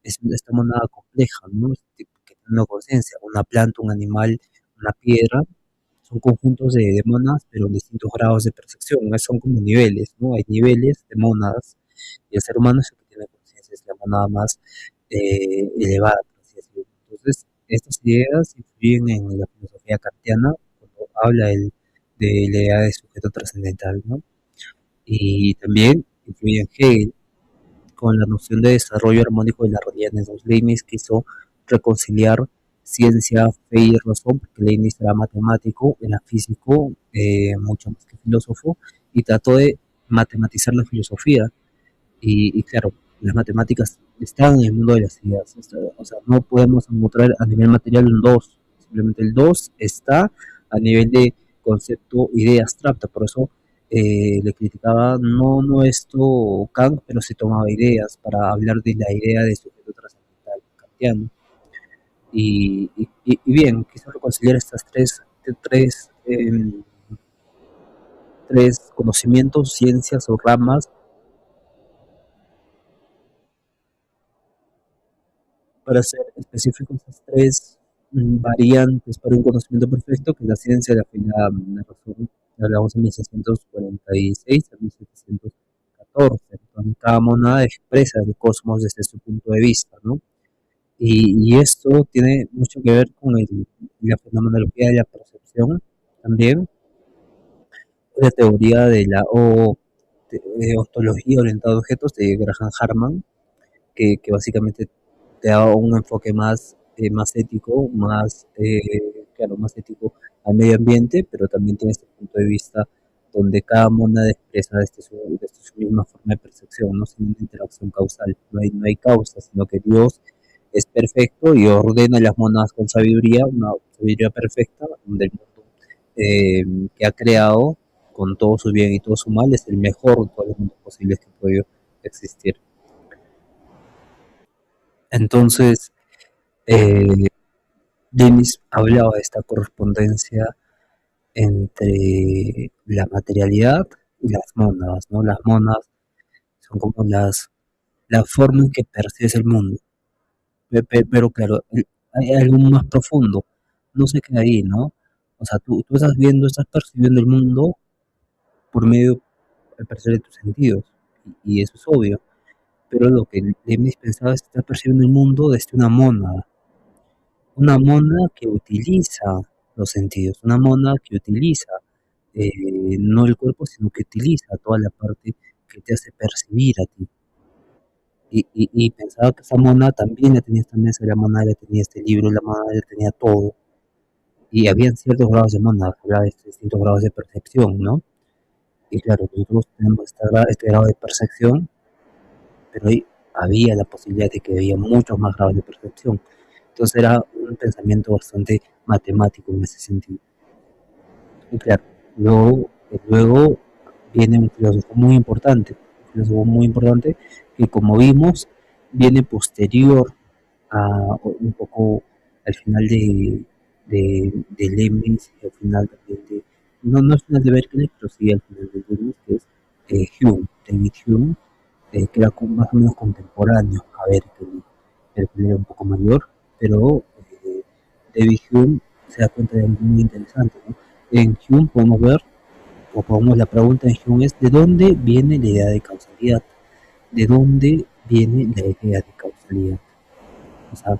es esta monada compleja, ¿no? Que tiene una conciencia, una planta, un animal, una piedra, son conjuntos de monas, pero en distintos grados de percepción, ¿no? Son como niveles, ¿no? Hay niveles de monadas, y el ser humano es el que tiene conciencia, es la monada más elevada, por así decirlo. Entonces, estas ideas influyen en la filosofía kantiana cuando habla de la idea de sujeto trascendental, ¿no? Y también influye en Hegel con la noción de desarrollo armónico de la realidad. Entonces, Leibniz quiso reconciliar ciencia, fe y razón, porque Leibniz era matemático, era físico, mucho más que filósofo, y trató de matematizar la filosofía. Y claro, las matemáticas están en el mundo de las ideas. O sea, no podemos encontrar a nivel material un 2. Simplemente el 2 está a nivel de concepto, idea abstracta. Por eso le criticaba no esto Kant, pero se tomaba ideas para hablar de la idea de sujeto trascendental kantiano. Y bien, quiso reconciliar estas tres conocimientos, ciencias o ramas para ser específicos, esas tres variantes para un conocimiento perfecto, que es la ciencia, la fe y la razón, que hablamos en 1646 a 1714. Entonces, cada monada expresa el cosmos desde su punto de vista, ¿no? Y esto tiene mucho que ver con la fenomenología de la percepción también, la teoría de la ontología orientada a objetos de Graham Harman, que básicamente te da un enfoque más ético, claro, más ético al medio ambiente, pero también tiene este punto de vista donde cada monada expresa desde su misma forma de percepción, no sin una interacción causal, no hay causa, sino que Dios es perfecto y ordena las monadas con sabiduría, una sabiduría perfecta, donde el mundo que ha creado, con todo su bien y todo su mal, es el mejor de todos los mundos posibles que puede existir. Entonces, eh, James hablaba de esta correspondencia entre la materialidad y las mónadas, ¿no? Las mónadas son como la forma en que percibes el mundo. Pero claro, hay algo más profundo, no se queda ahí, ¿no? O sea, tú estás percibiendo el mundo por medio al percibir de tus sentidos, y eso es obvio. Pero lo que Leibniz pensaba es que estás percibiendo el mundo desde una mona que utiliza los sentidos, una mona que utiliza no el cuerpo, sino que utiliza toda la parte que te hace percibir a ti. Y pensaba que esa mona también la tenía esta mesa, la mona la tenía este libro, la mona la tenía todo. Y habían ciertos grados de mona, hablaba de distintos grados de percepción, ¿no? Y claro, nosotros tenemos este grado de percepción, pero ahí había la posibilidad de que había muchos más grados de percepción. Entonces era un pensamiento bastante matemático en ese sentido. Y claro, luego viene un filósofo muy importante que como vimos viene posterior a un poco al final de Leibniz y al final también no al final de Berkeley, pero sí al final de Leibniz, que es Hume, David Hume, que era más o menos contemporáneo a Berkeley. Berkeley era un poco mayor, pero David Hume se da cuenta de algo muy interesante, ¿no? En Hume podemos ver, o podemos, la pregunta en Hume es, ¿de dónde viene la idea de causalidad? ¿De dónde viene la idea de causalidad? O sea,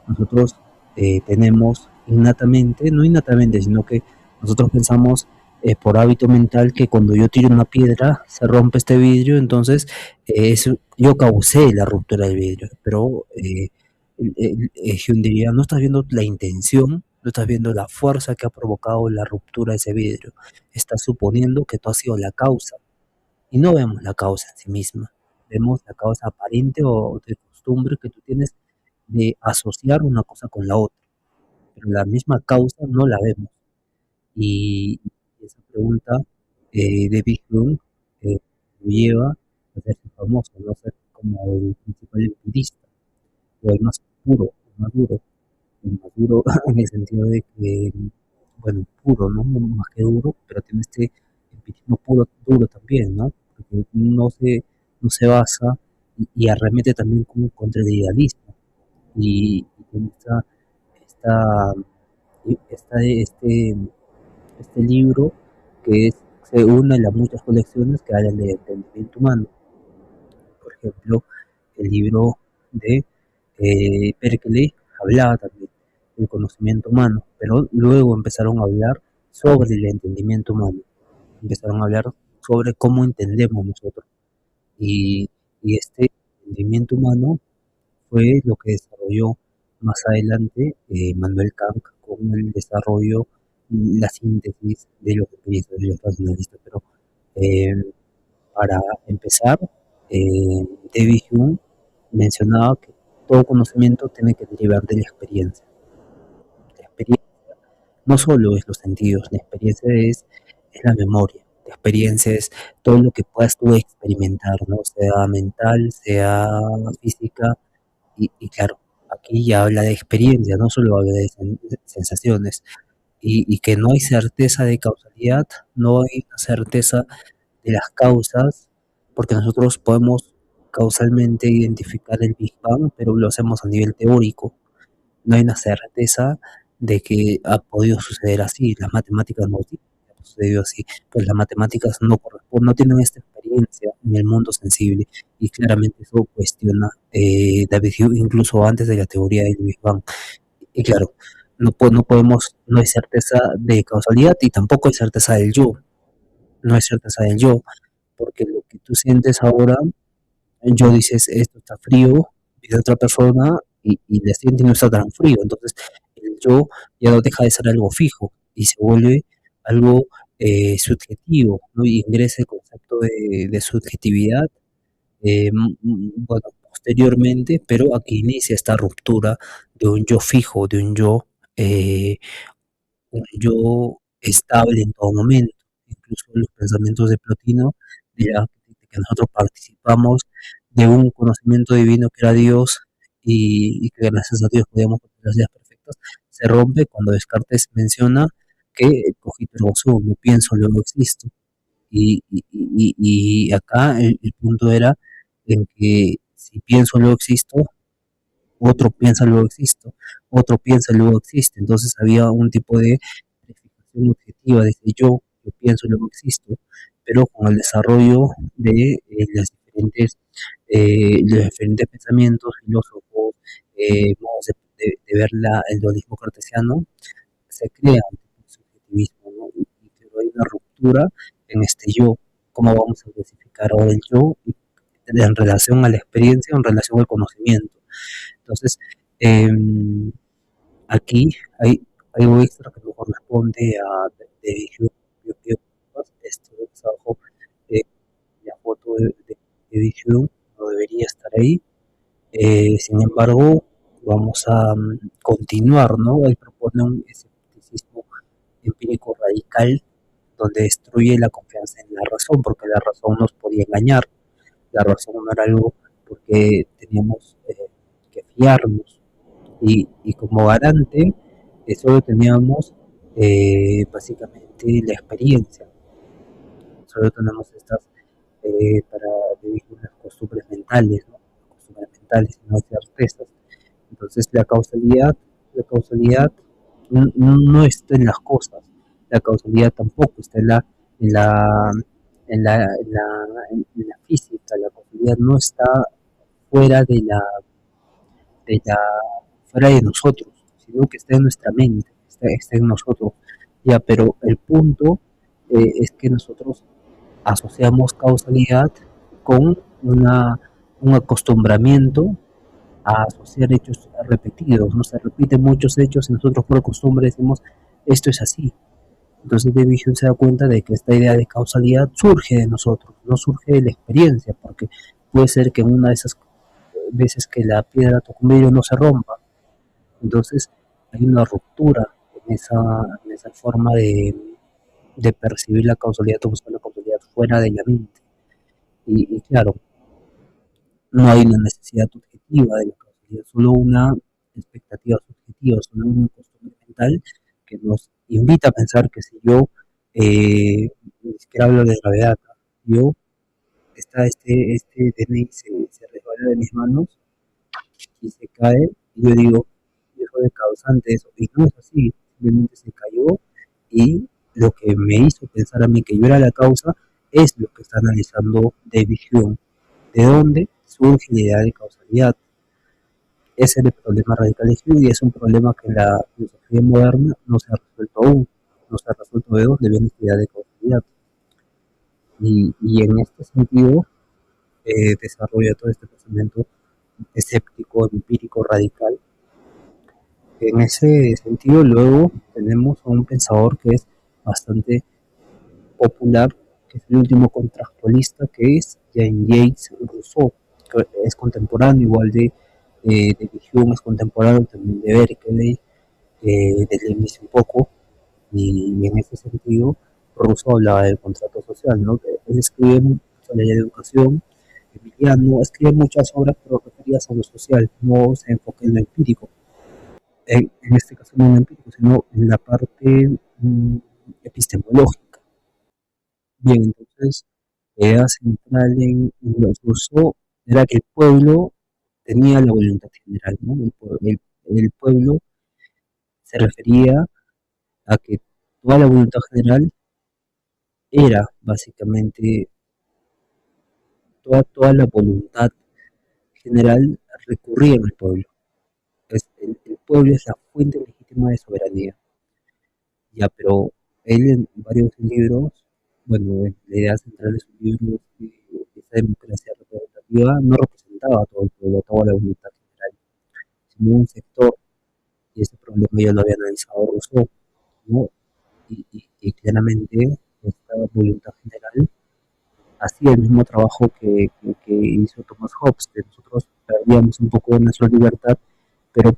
nosotros tenemos innatamente, no innatamente, sino que nosotros pensamos por hábito mental que cuando yo tiro una piedra se rompe este vidrio, entonces yo causé la ruptura del vidrio, pero Hume diría, no estás viendo la intención, no estás viendo la fuerza que ha provocado la ruptura de ese vidrio, estás suponiendo que tú has sido la causa y no vemos la causa en sí misma, vemos la causa aparente o de costumbre que tú tienes de asociar una cosa con la otra, pero la misma causa no la vemos. Y esa pregunta de Big Bang lo lleva a hacerse famoso, ¿no? Ser como el principal empirista, o el más puro, el más duro en el sentido de que, bueno, puro, ¿no? Más que duro, pero tiene este empirismo puro, duro también, ¿no? Porque no se basa y arremete también como contra el idealismo y tiene esta, este libro que se une a las muchas colecciones que hablan de entendimiento humano. Por ejemplo, el libro de Perkeley hablaba también del conocimiento humano, pero luego empezaron a hablar sobre el entendimiento humano, empezaron a hablar sobre cómo entendemos nosotros. Y, y este entendimiento humano fue lo que desarrolló más adelante Manuel Kant con el desarrollo y la síntesis de los empiristas, de los racionalistas. Pero eh, para empezar, David Hume mencionaba que todo conocimiento tiene que derivar de la experiencia. La experiencia no solo es los sentidos, la experiencia es la memoria. La experiencia es todo lo que puedas tú experimentar, ¿no? Sea mental, sea física, y claro, aquí ya habla de experiencia, no solo habla de sensaciones, y que no hay certeza de causalidad, no hay una certeza de las causas, porque nosotros podemos causalmente identificar el Big Bang, pero lo hacemos a nivel teórico. No hay una certeza de que ha podido suceder así. Las matemáticas no dicen que ha sucedido así, pues las matemáticas no corresponden, no tienen esta experiencia en el mundo sensible, y claramente eso cuestiona David Hume incluso antes de la teoría del Big Bang. Y claro, no podemos, no hay certeza de causalidad y tampoco hay certeza del yo, no hay certeza del yo, porque lo que tú sientes ahora, yo dices, esto está frío, y de otra persona, y le siente y no está tan frío. Entonces, el yo ya no deja de ser algo fijo y se vuelve algo subjetivo, ¿no? Y ingresa el concepto de subjetividad, bueno, posteriormente, pero aquí inicia esta ruptura de un yo fijo, de eh, un yo estable en todo momento. Incluso los pensamientos de Plotino dirá que nosotros participamos de un conocimiento divino que era Dios, y que gracias a Dios podíamos cumplir las ideas perfectas, se rompe cuando Descartes menciona que cogito ergo sum, no pienso, luego existo. Y acá el punto era en que si pienso, luego existo, otro piensa, luego existo, otro piensa, luego existe. Entonces había un tipo de verificación objetiva, dice yo pienso, luego existo, pero con el desarrollo de los diferentes pensamientos, filósofos, modos de ver el dualismo cartesiano, se crea un tipo de subjetivismo, ¿no? Y que hay una ruptura en este yo. ¿Cómo vamos a clasificar ahora el yo en relación a la experiencia, en relación al conocimiento? Entonces, eh, aquí hay algo extra que no corresponde a de esto abajo, eh, la foto de Hume no debería estar ahí. Sin embargo, vamos a continuar, ¿no? Él propone un escepticismo empírico radical donde destruye la confianza en la razón, porque la razón nos podía engañar. La razón no era algo porque teníamos que fiarnos, y como garante solo teníamos básicamente la experiencia, solo tenemos estas para vivir unas costumbres mentales, ¿no? Costumbres mentales y no hay certezas. Entonces la causalidad no está en las cosas, la causalidad tampoco está en la, en la física, la causalidad no está fuera de la fuera de nosotros, sino que está en nuestra mente, está en nosotros. Ya, pero el punto es que nosotros asociamos causalidad con un acostumbramiento a asociar hechos repetidos, ¿no? Se repiten muchos hechos y nosotros por costumbre decimos, esto es así. Entonces David Hume se da cuenta de que esta idea de causalidad surge de nosotros, no surge de la experiencia, porque puede ser que en una de esas veces que la piedra toca un vidrio no se rompa. Entonces hay una ruptura en esa forma de percibir la causalidad o buscar la causalidad fuera de la mente. Y claro, No hay una necesidad objetiva de la causalidad, solo una expectativa subjetiva, solo una costumbre mental que nos invita a pensar que si yo, ni siquiera hablo de gravedad, yo, este DNI se resbala de mis manos y se cae, y yo digo, yo soy el causante de eso, y no es así, simplemente se cayó, y lo que me hizo pensar a mí que yo era la causa es lo que está analizando David Hume. ¿De dónde surge la idea de causalidad? Ese es el problema radical de Hume y es un problema que en la filosofía moderna no se ha resuelto aún. No se ha resuelto de dónde viene esta idea de causalidad. Y en este sentido desarrolla todo este pensamiento escéptico, empírico, radical. En ese sentido, luego tenemos a un pensador que es bastante popular, que es el último contractualista, que es Jean-Jacques Rousseau, que es contemporáneo igual de Hume, es contemporáneo también de Berkeley, de Leibniz un poco, y en ese sentido Rousseau hablaba del contrato social, ¿no? Él escribe sobre la educación, Emiliano escribe muchas obras pero referidas a lo social, no se enfoca en lo empírico, en este caso no en lo empírico, sino en la parte epistemológica. Bien, entonces, la idea central en los Rousseau era que el pueblo tenía la voluntad general, ¿no? El pueblo se refería a que toda la voluntad general era básicamente, toda la voluntad general recurría en el pueblo. El pueblo es la fuente legítima de soberanía. Ya, pero él en varios libros, bueno, la idea central de sus libros, esa democracia representativa, no representaba a todo el pueblo, a toda la voluntad general, sino un sector, y ese problema ya lo había analizado Rousseau, ¿no? Y claramente esta voluntad general hacía el mismo trabajo que hizo Thomas Hobbes, que nosotros perdíamos un poco de nuestra libertad, pero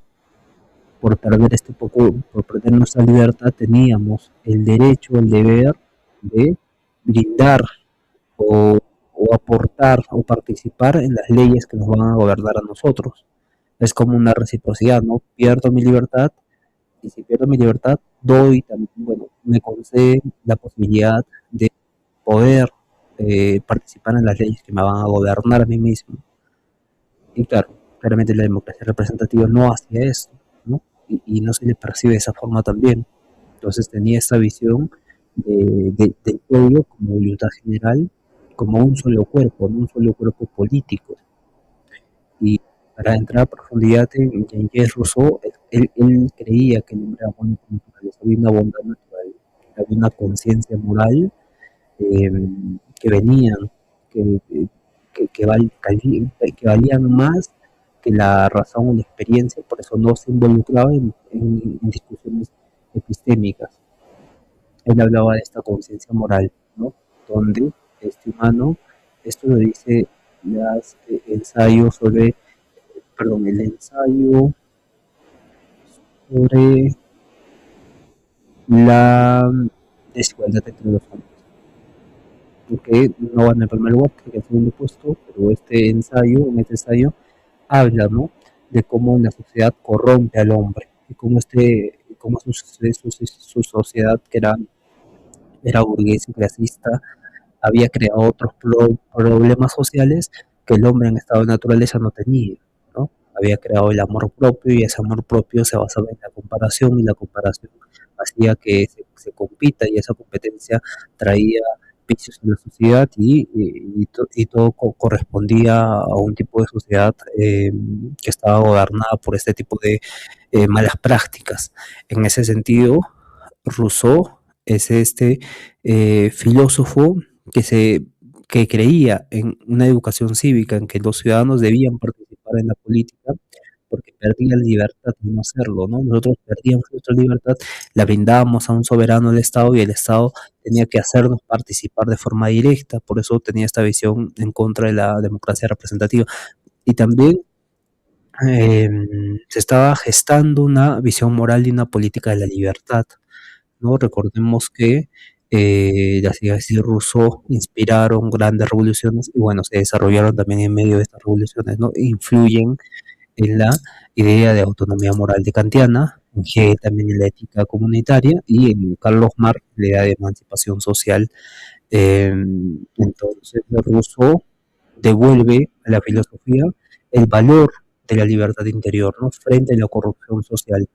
por perder nuestra libertad, teníamos el derecho, el deber de brindar o, o aportar o participar en las leyes que nos van a gobernar a nosotros. Es como una reciprocidad, ¿no? Pierdo mi libertad y si pierdo mi libertad, doy también, bueno, me concede la posibilidad de poder participar en las leyes que me van a gobernar a mí mismo. Y claro, claramente la democracia representativa no hacía esto, ¿no? Y no se le percibe de esa forma también. Entonces tenía esta visión del pueblo como voluntad general, como un solo cuerpo, no un solo cuerpo político. Y para entrar a profundidad en Jean-Jacques Rousseau, él creía que el hombre era bueno por naturaleza, había una bondad natural, había una conciencia moral eh, que venían, que, que valían más que la razón o la experiencia, por eso no se involucraba en discusiones epistémicas. Él hablaba de esta conciencia moral, ¿no? Donde este humano, esto lo dice las ensayos sobre, perdón, el ensayo sobre la desigualdad entre los hombres, que no va en el primer lugar, que en el segundo puesto, pero en este ensayo habla, ¿no? De cómo la sociedad corrompe al hombre y cómo su sociedad que era burguesa y clasista había creado otros problemas sociales que el hombre en estado de naturaleza no tenía, ¿no? Había creado el amor propio y ese amor propio se basaba en la comparación y la comparación hacía que se compita y esa competencia traía vicios en la sociedad y todo correspondía a un tipo de sociedad que estaba gobernada por este tipo de malas prácticas. En ese sentido, Rousseau es este filósofo que, se, que creía en una educación cívica, en que los ciudadanos debían participar en la política porque perdían libertad de no hacerlo, ¿no? Nosotros perdíamos nuestra libertad, la brindábamos a un soberano del Estado y el Estado tenía que hacernos participar de forma directa, por eso tenía esta visión en contra de la democracia representativa. Y también eh, se estaba gestando una visión moral y una política de la libertad, ¿no? Recordemos que Las ideas de Rousseau inspiraron grandes revoluciones y bueno, se desarrollaron también en medio de estas revoluciones, ¿no? Influyen en la idea de autonomía moral de Kantiana, en Hegel también en la ética comunitaria y en Carlos Marx la idea de emancipación social. Entonces Rousseau devuelve a la filosofía el valor de la libertad interior, ¿no? Frente a la corrupción social.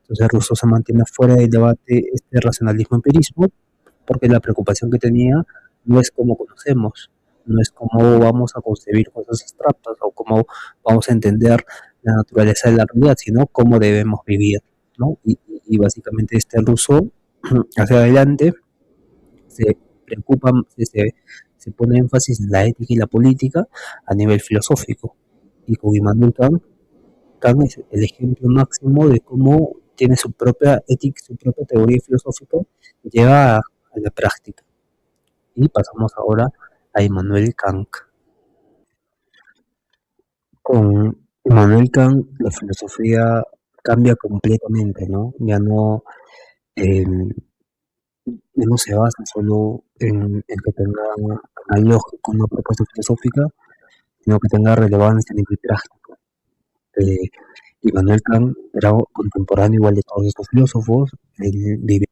Entonces Rousseau se mantiene fuera del debate este racionalismo-empirismo porque la preocupación que tenía no es cómo conocemos, no es cómo vamos a concebir cosas abstractas o cómo vamos a entender la naturaleza de la realidad, sino cómo debemos vivir, ¿no? Y básicamente este Rousseau, hacia adelante, se preocupa, se pone énfasis en la ética y la política a nivel filosófico. Y con Immanuel Kant, Kant es el ejemplo máximo de cómo tiene su propia ética, su propia teoría filosófica, lleva a la práctica. Y pasamos ahora a Immanuel Kant. Con Immanuel Kant la filosofía cambia completamente, ¿no? Eh, ya no se basa solo en que tenga una lógica, una propuesta filosófica, sino que tenga relevancia a nivel práctico. Eh, Immanuel Kant era contemporáneo igual de todos estos filósofos, él vivía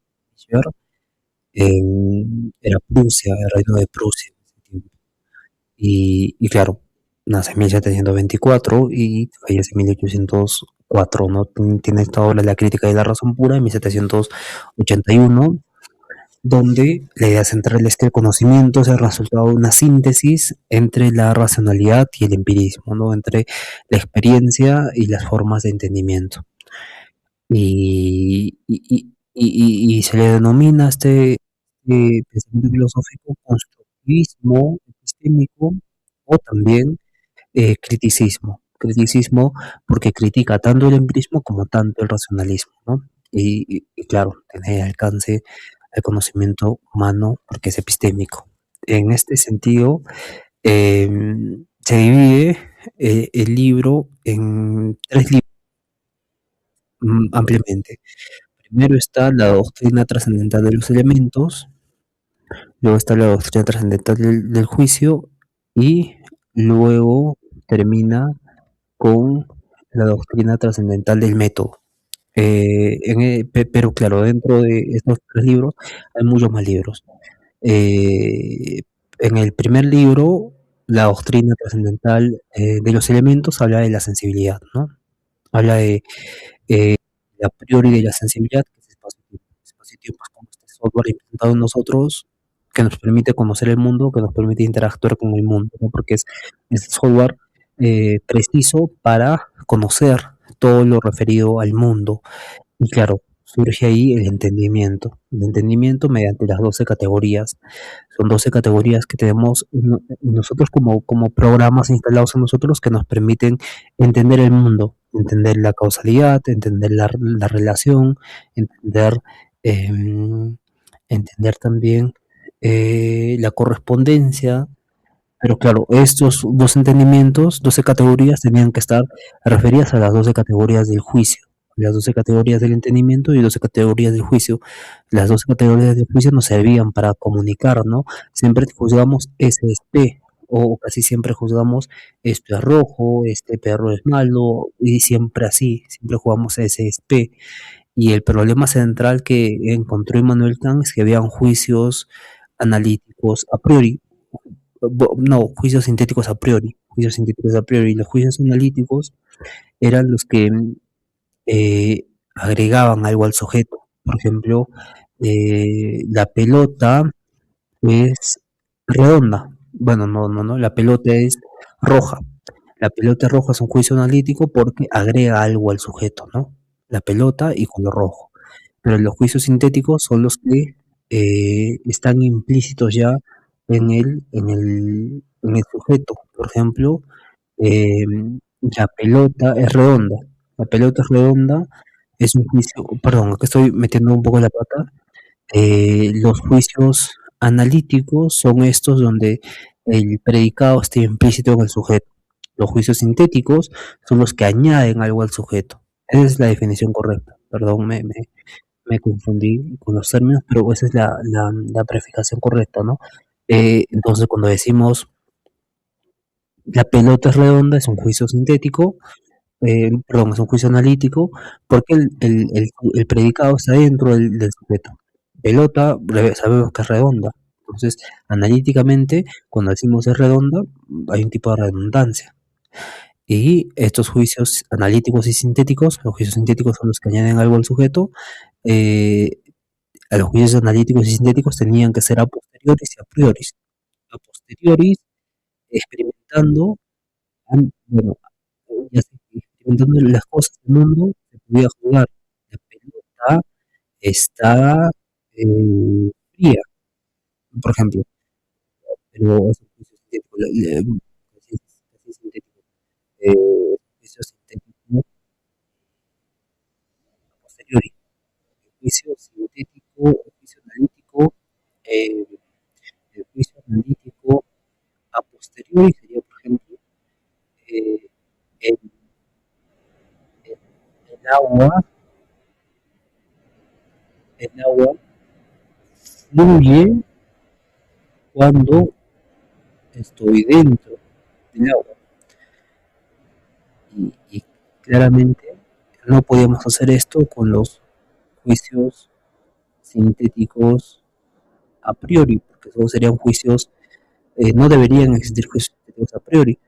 era Prusia, el reino de Prusia en ese tiempo. Y claro, nace en 1724 y fallece en 1804, ¿no? Tiene esta obra La crítica de la razón pura en 1781, donde la idea central es que el conocimiento es el resultado de una síntesis entre la racionalidad y el empirismo, ¿no? Entre la experiencia y las formas de entendimiento. Y se le denomina pensamiento filosófico constructivismo epistémico o también criticismo. Criticismo porque critica tanto el empirismo como tanto el racionalismo, ¿no? Y claro, tiene alcance al conocimiento humano porque es epistémico. En este sentido, eh, se divide el libro en tres libros ampliamente. Primero está la doctrina trascendental de los elementos, luego está la doctrina trascendental del juicio y luego termina con la doctrina trascendental del método. Pero claro, dentro de estos tres libros hay muchos más libros. Eh, en el primer libro, la doctrina trascendental de los elementos habla de la sensibilidad, ¿no? Habla eh, a priori de la sensibilidad, que es espacio-tiempo. Espacio-tiempo es como este software implementado en nosotros que nos permite conocer el mundo, que nos permite interactuar con el mundo, ¿no? Porque es el software preciso para conocer todo lo referido al mundo. Y claro, surge ahí el entendimiento mediante las 12 categorías. Son 12 categorías que tenemos nosotros como programas instalados en nosotros que nos permiten entender el mundo, entender la causalidad, entender la relación, entender, eh, entender también la correspondencia, pero claro, estos dos entendimientos, 12 categorías, tenían que estar referidas a las 12 categorías del juicio, las 12 categorías del entendimiento y 12 categorías del juicio. Las 12 categorías del juicio nos servían para comunicar, ¿no? Siempre juzgamos ese es P, o casi siempre juzgamos esto es rojo, este perro es malo, y siempre así, siempre jugamos ese es P. Y el problema central que encontró Immanuel Kant es que habían juicios analíticos a priori, no, juicios sintéticos a priori, juicios sintéticos a priori. Los juicios analíticos eran los que agregaban algo al sujeto. Por ejemplo, la pelota es redonda. Bueno, no, la pelota es roja. La pelota roja es un juicio analítico porque agrega algo al sujeto, ¿no? La pelota y color rojo. Pero los juicios sintéticos son los que están implícitos ya en el sujeto. Por ejemplo, eh, la pelota es redonda. La pelota es redonda es un juicio, perdón, acá estoy metiendo un poco la pata. Los juicios analíticos son estos donde el predicado está implícito en el sujeto. Los juicios sintéticos son los que añaden algo al sujeto. Esa es la definición correcta. Perdón, me confundí con los términos, pero esa es la prefijación correcta, ¿no? Entonces, cuando decimos la pelota es redonda, es un juicio sintético, perdón, es un juicio analítico, porque el predicado está dentro del sujeto. Pelota, sabemos que es redonda. Entonces, analíticamente, cuando decimos es redonda, hay un tipo de redundancia. Y estos juicios analíticos y sintéticos, los juicios sintéticos son los que añaden algo al sujeto, eh, a los juicios analíticos y sintéticos tenían que ser a posteriori y a priori. A posteriori, experimentando, bueno, ya sé que experimentando las cosas del mundo, se podía jugar. La pelota está fría, por ejemplo, pero es un juicio sintético, casi sintético, juicio sintético a posteriori, juicio sintético, juicio analítico, eh, el juicio analítico a posteriori sería, por ejemplo, eh, el, el, el agua, el agua fluye cuando estoy dentro del agua. Y claramente no podíamos hacer esto con los juicios sintéticos a priori, porque todos serían juicios, no deberían existir juicios sintéticos a priori,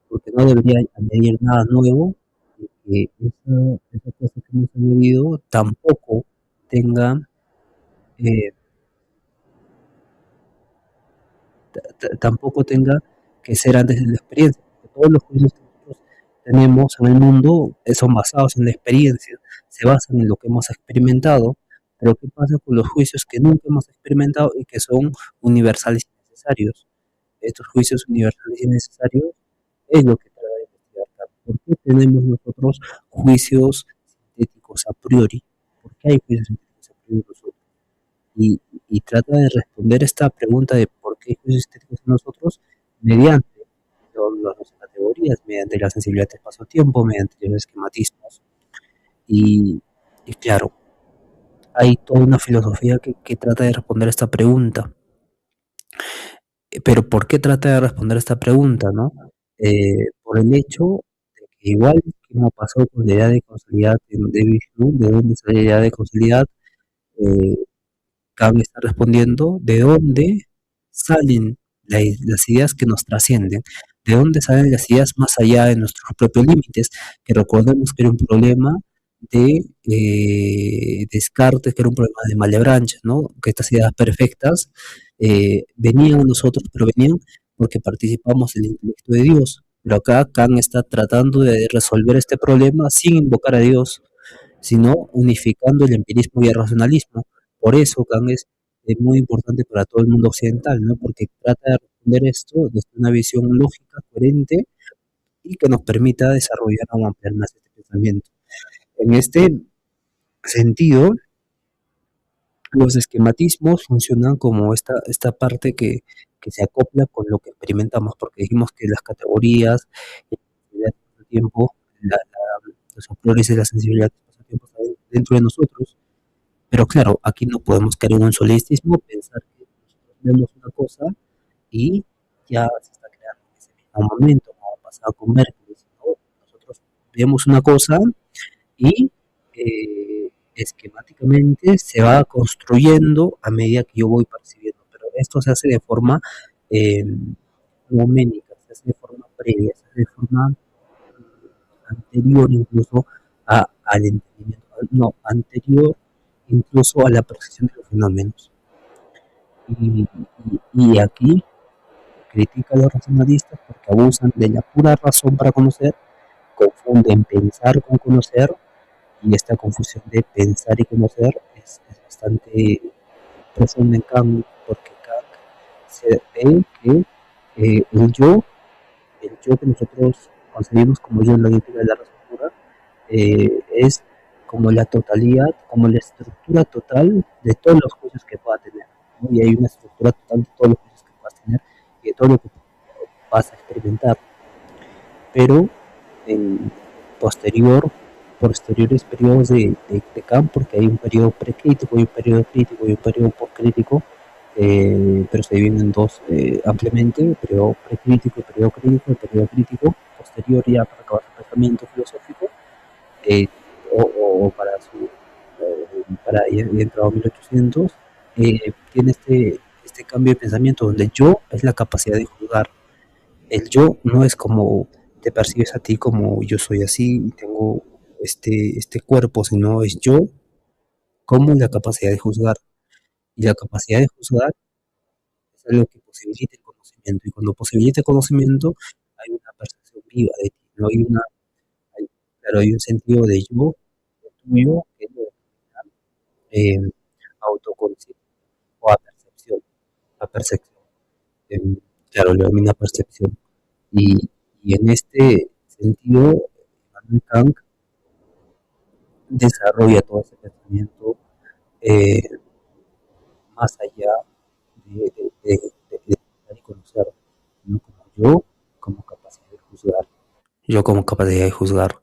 porque no debería añadir nada nuevo, y que esa cosa que hemos añadido tampoco tenga eh, tampoco tenga que ser antes de la experiencia. Porque todos los juicios que nosotros tenemos en el mundo son basados en la experiencia, se basan en lo que hemos experimentado, pero ¿qué pasa con los juicios que nunca hemos experimentado y que son universales y necesarios? Estos juicios universales y necesarios es lo que trata de investigar. ¿Por qué tenemos nosotros juicios sintéticos a priori? ¿Por qué hay juicios sintéticos a priori nosotros? y, y trata de responder esta pregunta de por qué hay juicios estéticos en nosotros mediante las categorías, mediante la sensibilidad del espacio-tiempo, mediante los esquematismos. Y, y claro, hay toda una filosofía que trata de responder esta pregunta. Pero ¿por qué trata de responder esta pregunta, no? Por el hecho de que igual que como pasó con la idea de causalidad de Vishnu, de dónde sale la idea de causalidad, eh, Kant está respondiendo de dónde salen las ideas que nos trascienden, de dónde salen las ideas más allá de nuestros propios límites, que recordemos que era un problema de Descartes, que era un problema de Malebranche, ¿no? Que estas ideas perfectas venían a nosotros, pero venían porque participamos del intelecto de Dios. Pero acá Kant está tratando de resolver este problema sin invocar a Dios, sino unificando el empirismo y el racionalismo. Por eso Kant es muy importante para todo el mundo occidental, ¿no? Porque trata de responder esto desde una visión lógica, coherente y que nos permita desarrollar o ampliar más este pensamiento. En este sentido, los esquematismos funcionan como esta parte que se acopla con lo que experimentamos, porque dijimos que las categorías, el tiempo, los valores de la sensibilidad del espacio-tiempo están dentro de nosotros. Pero claro, aquí no podemos caer en un solistismo, pensar que nosotros vemos una cosa y ya se está creando en ese mismo momento, como ha pasado con Mercury. ¿No? Nosotros vemos una cosa y esquemáticamente se va construyendo a medida que yo voy percibiendo, pero esto se hace de forma eh, numénica, se hace de forma previa, se hace de forma anterior incluso al entendimiento, no, anterior incluso a la percepción de los fenómenos. Y aquí critica a los racionalistas porque abusan de la pura razón para conocer, confunden pensar con conocer, y esta confusión de pensar y conocer es bastante profunda en Kant, porque Kant se ve que el yo que nosotros concebimos como yo en la identidad de la razón pura, es como la totalidad, como la estructura total de todos los juicios que pueda tener, ¿no? Y hay una estructura total de todos los juicios que puedas tener y de todo lo que vas a experimentar, pero en posterior posteriores periodos de Kant, porque hay un periodo precrítico, hay un periodo crítico y un periodo postcrítico, pero se dividen en dos ampliamente, el periodo precrítico y el periodo crítico posterior ya para acabar su pensamiento filosófico, eh, o para su para y entrado a 1800, tiene este cambio de pensamiento donde yo es la capacidad de juzgar. El yo no es como te percibes a ti como yo soy así y tengo este cuerpo, sino es yo como la capacidad de juzgar. Y la capacidad de juzgar es algo que posibilita el conocimiento. Y cuando posibilita el conocimiento, hay una percepción viva de ti, no hay hay, claro, hay un sentido de yo, de tuyo, que lo eh, autoconocimiento o a percepción. A percepción. Eh, claro, lo domina percepción. Y, y en este sentido, Immanuel Kant desarrolla todo ese pensamiento eh, más allá de conocer, ¿no? Como yo, como capacidad de juzgar. Yo como capacidad de juzgar.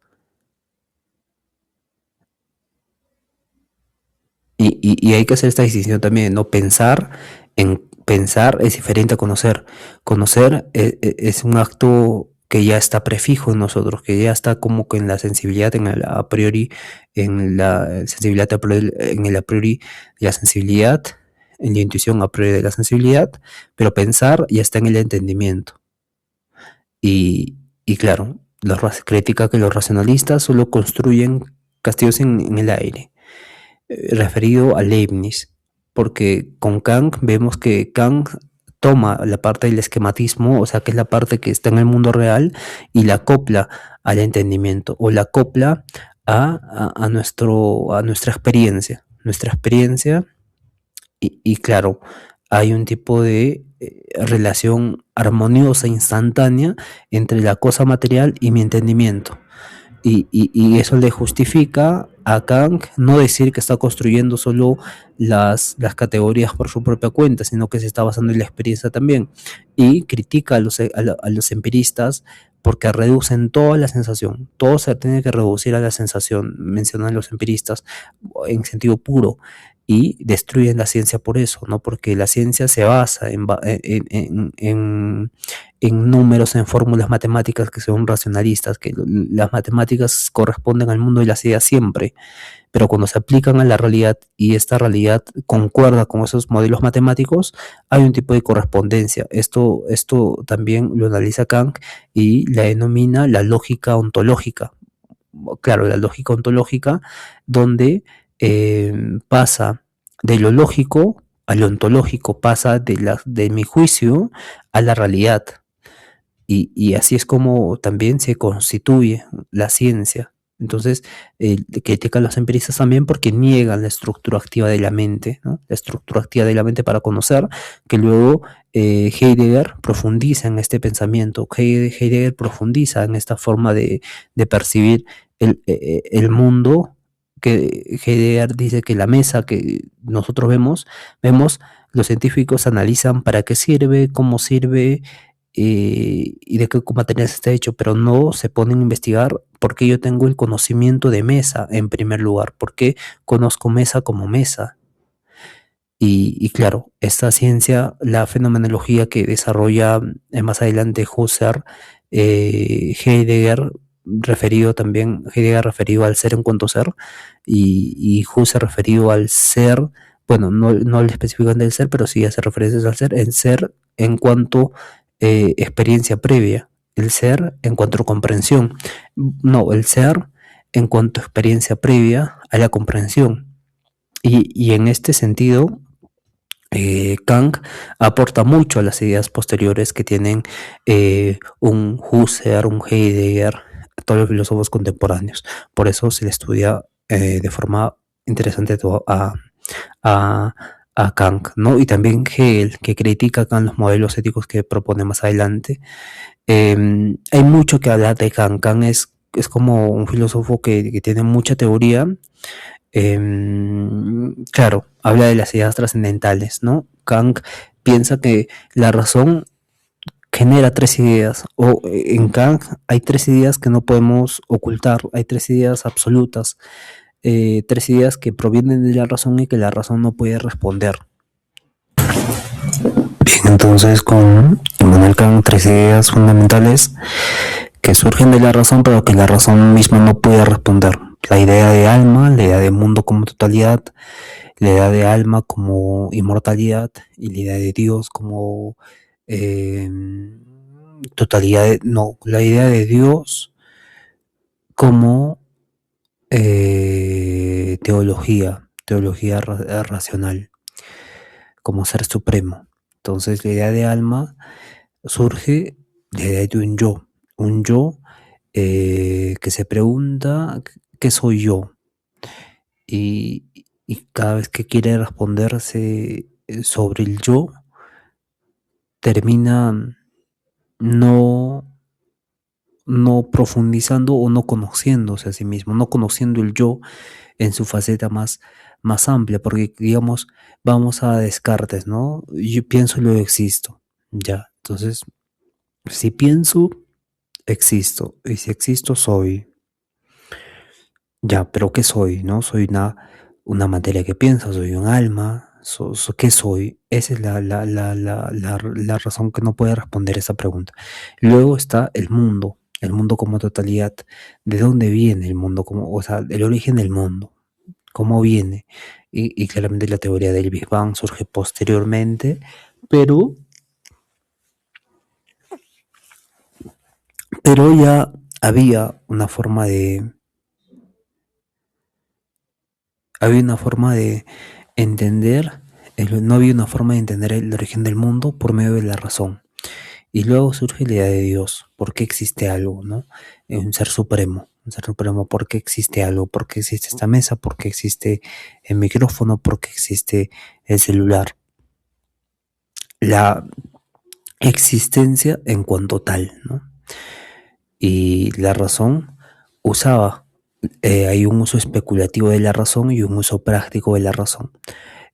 Y hay que hacer esta distinción también, ¿no? Pensar es diferente a conocer. Conocer es un acto que ya está prefijo en nosotros, que ya está como que en la sensibilidad, en el a priori, en la sensibilidad a priori, en el a priori de la sensibilidad, en la intuición a priori de la sensibilidad, pero pensar ya está en el entendimiento. Y claro, critica que los racionalistas solo construyen castillos en el aire, referido a Leibniz, porque con Kant vemos que Kant toma la parte del esquematismo, o sea, que es la parte que está en el mundo real, y la acopla al entendimiento, o la acopla a nuestra experiencia. Nuestra experiencia, y claro, hay un tipo de relación armoniosa, instantánea, entre la cosa material y mi entendimiento. Y eso le justifica a Kant no decir que está construyendo solo las categorías por su propia cuenta, sino que se está basando en la experiencia también. Y critica a los empiristas porque reducen toda la sensación. Todo se tiene que reducir a la sensación, mencionan los empiristas, en sentido puro. Y destruyen la ciencia por eso, ¿no? Porque la ciencia se basa en números, en fórmulas matemáticas que son racionalistas, que las matemáticas corresponden al mundo de las ideas siempre, pero cuando se aplican a la realidad y esta realidad concuerda con esos modelos matemáticos, hay un tipo de correspondencia. Esto también lo analiza Kant y la denomina la lógica ontológica. Claro, la lógica ontológica, donde pasa de lo lógico a lo ontológico, pasa de mi juicio a la realidad. Y así es como también se constituye la ciencia. Entonces, critican los empiristas también porque niegan la estructura activa de la mente, ¿no? La estructura activa de la mente para conocer, que luego Heidegger profundiza en este pensamiento. Heidegger profundiza en esta forma de percibir el mundo, que Heidegger dice que la mesa que nosotros vemos, los científicos analizan para qué sirve, cómo sirve, y de qué materiales está hecho, pero no se ponen a investigar por qué yo tengo el conocimiento de mesa en primer lugar, por qué conozco mesa como mesa. Y claro, esta ciencia, la fenomenología que desarrolla más adelante Husserl, Heidegger, Heidegger referido al ser en cuanto ser, y Husserl referido al ser, bueno, no específicamente del ser, pero sí hace referencias al ser, el ser en cuanto experiencia previa, el ser en cuanto a comprensión, no, el ser en cuanto a experiencia previa a la comprensión. Y en este sentido, Kant aporta mucho a las ideas posteriores que tienen un Husserl, un Heidegger, todos los filósofos contemporáneos. Por eso se le estudia de forma interesante a, a Kant, ¿no? Y también Hegel, que critica Kant los modelos éticos que propone más adelante. Hay mucho que hablar de Kant. Kant es como un filósofo que tiene mucha teoría. Claro, habla de las ideas trascendentales, ¿no? Kant piensa que la razón genera tres ideas, o en Kant hay tres ideas que no podemos ocultar, hay tres ideas absolutas, tres ideas que provienen de la razón y que la razón no puede responder. Bien, entonces con Immanuel Kant, tres ideas fundamentales que surgen de la razón, pero que la razón misma no puede responder. La idea de alma, la idea de mundo como totalidad, la idea de alma como inmortalidad y la idea de Dios como totalidad, no, la idea de Dios como teología racional, como ser supremo. Entonces la idea de alma surge de la idea de un yo que se pregunta ¿qué soy yo? Y, y cada vez que quiere responderse sobre el yo, termina no, no profundizando o no conociéndose a sí mismo, no conociendo el yo en su faceta más amplia, porque digamos, vamos a Descartes, ¿no? Yo pienso y luego existo, ya, entonces, si pienso, existo, y si existo, soy. Ya, pero ¿qué soy? ¿No? Soy una materia que piensa, soy un alma, ¿qué soy? Esa es la razón que no puede responder esa pregunta. Luego está el mundo como totalidad. ¿De dónde viene el mundo? O sea, el origen del mundo, ¿cómo viene? Y claramente la teoría del Big Bang surge posteriormente, pero, pero ya había una forma de entender, no había una forma de entender el origen del mundo por medio de la razón. Y luego surge la idea de Dios, ¿por qué existe algo, no? Un ser supremo, ¿por qué existe algo? ¿Por qué existe esta mesa? ¿Por qué existe el micrófono? ¿Por qué existe el celular? La existencia en cuanto tal, ¿no? Y la razón usaba, hay un uso especulativo de la razón y un uso práctico de la razón.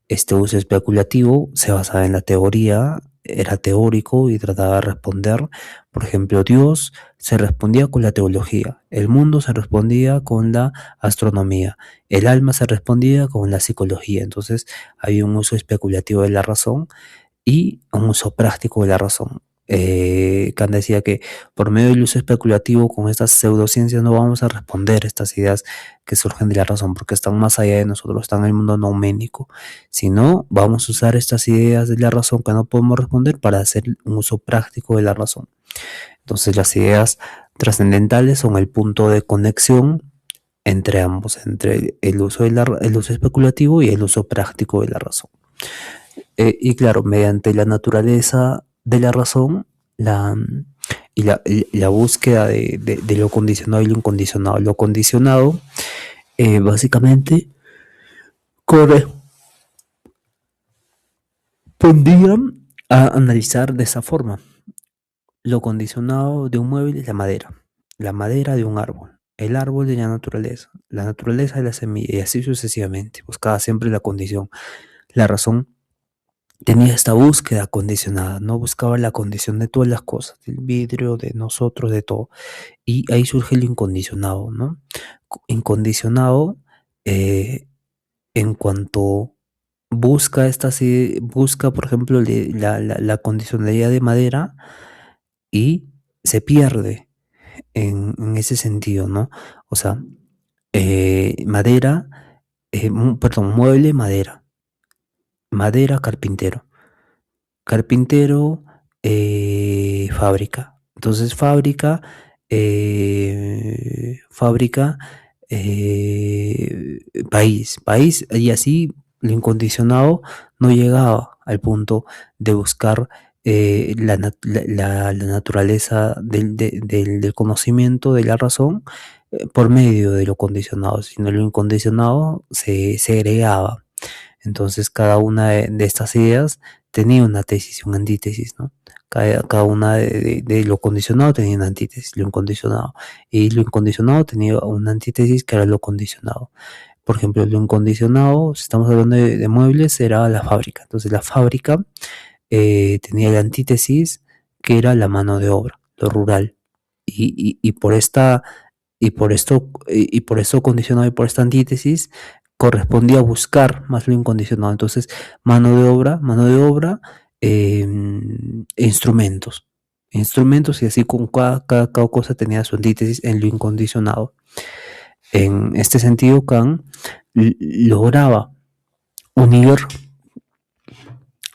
Este uso especulativo se basaba en la teoría, era teórico y trataba de responder. Por ejemplo, Dios se respondía con la teología, el mundo se respondía con la astronomía, el alma se respondía con la psicología. Entonces había un uso especulativo de la razón y un uso práctico de la razón. Kant decía que por medio del uso especulativo con estas pseudociencias no vamos a responder estas ideas que surgen de la razón porque están más allá de nosotros, están en el mundo nouménico, sino vamos a usar estas ideas de la razón que no podemos responder para hacer un uso práctico de la razón. Entonces las ideas trascendentales son el punto de conexión entre ambos, entre el uso especulativo y el uso práctico de la razón. Y claro, mediante la naturaleza de la razón y la búsqueda de lo condicionado y lo incondicionado. Lo condicionado básicamente correspondía a analizar de esa forma. Lo condicionado de un mueble es la madera de un árbol, el árbol de la naturaleza de la semilla y así sucesivamente. Buscaba siempre la condición. La razón tenía esta búsqueda condicionada, no buscaba la condición de todas las cosas, del vidrio, de nosotros, de todo. Y ahí surge lo incondicionado, ¿no? Incondicionado en cuanto busca, por ejemplo, la condicionalidad de madera y se pierde en ese sentido, ¿no? O sea, madera, mueble, madera, carpintero, fábrica. Entonces fábrica, país, y así lo incondicionado no llegaba al punto de buscar la naturaleza del conocimiento, de la razón, por medio de lo condicionado, sino lo incondicionado se agregaba. Entonces cada una de estas ideas tenía una tesis y una antítesis, ¿no? Cada una de lo condicionado tenía una antítesis, lo incondicionado. Y lo incondicionado tenía una antítesis que era lo condicionado. Por ejemplo, lo incondicionado, si estamos hablando de muebles, era la fábrica. Entonces la fábrica tenía la antítesis que era la mano de obra, lo rural. Y por esta, y por esto condicionado y por esta antítesis, correspondía buscar más lo incondicionado. Entonces, mano de obra, instrumentos. Instrumentos, y así con cada cosa tenía su antítesis en lo incondicionado. En este sentido, Kant lograba unir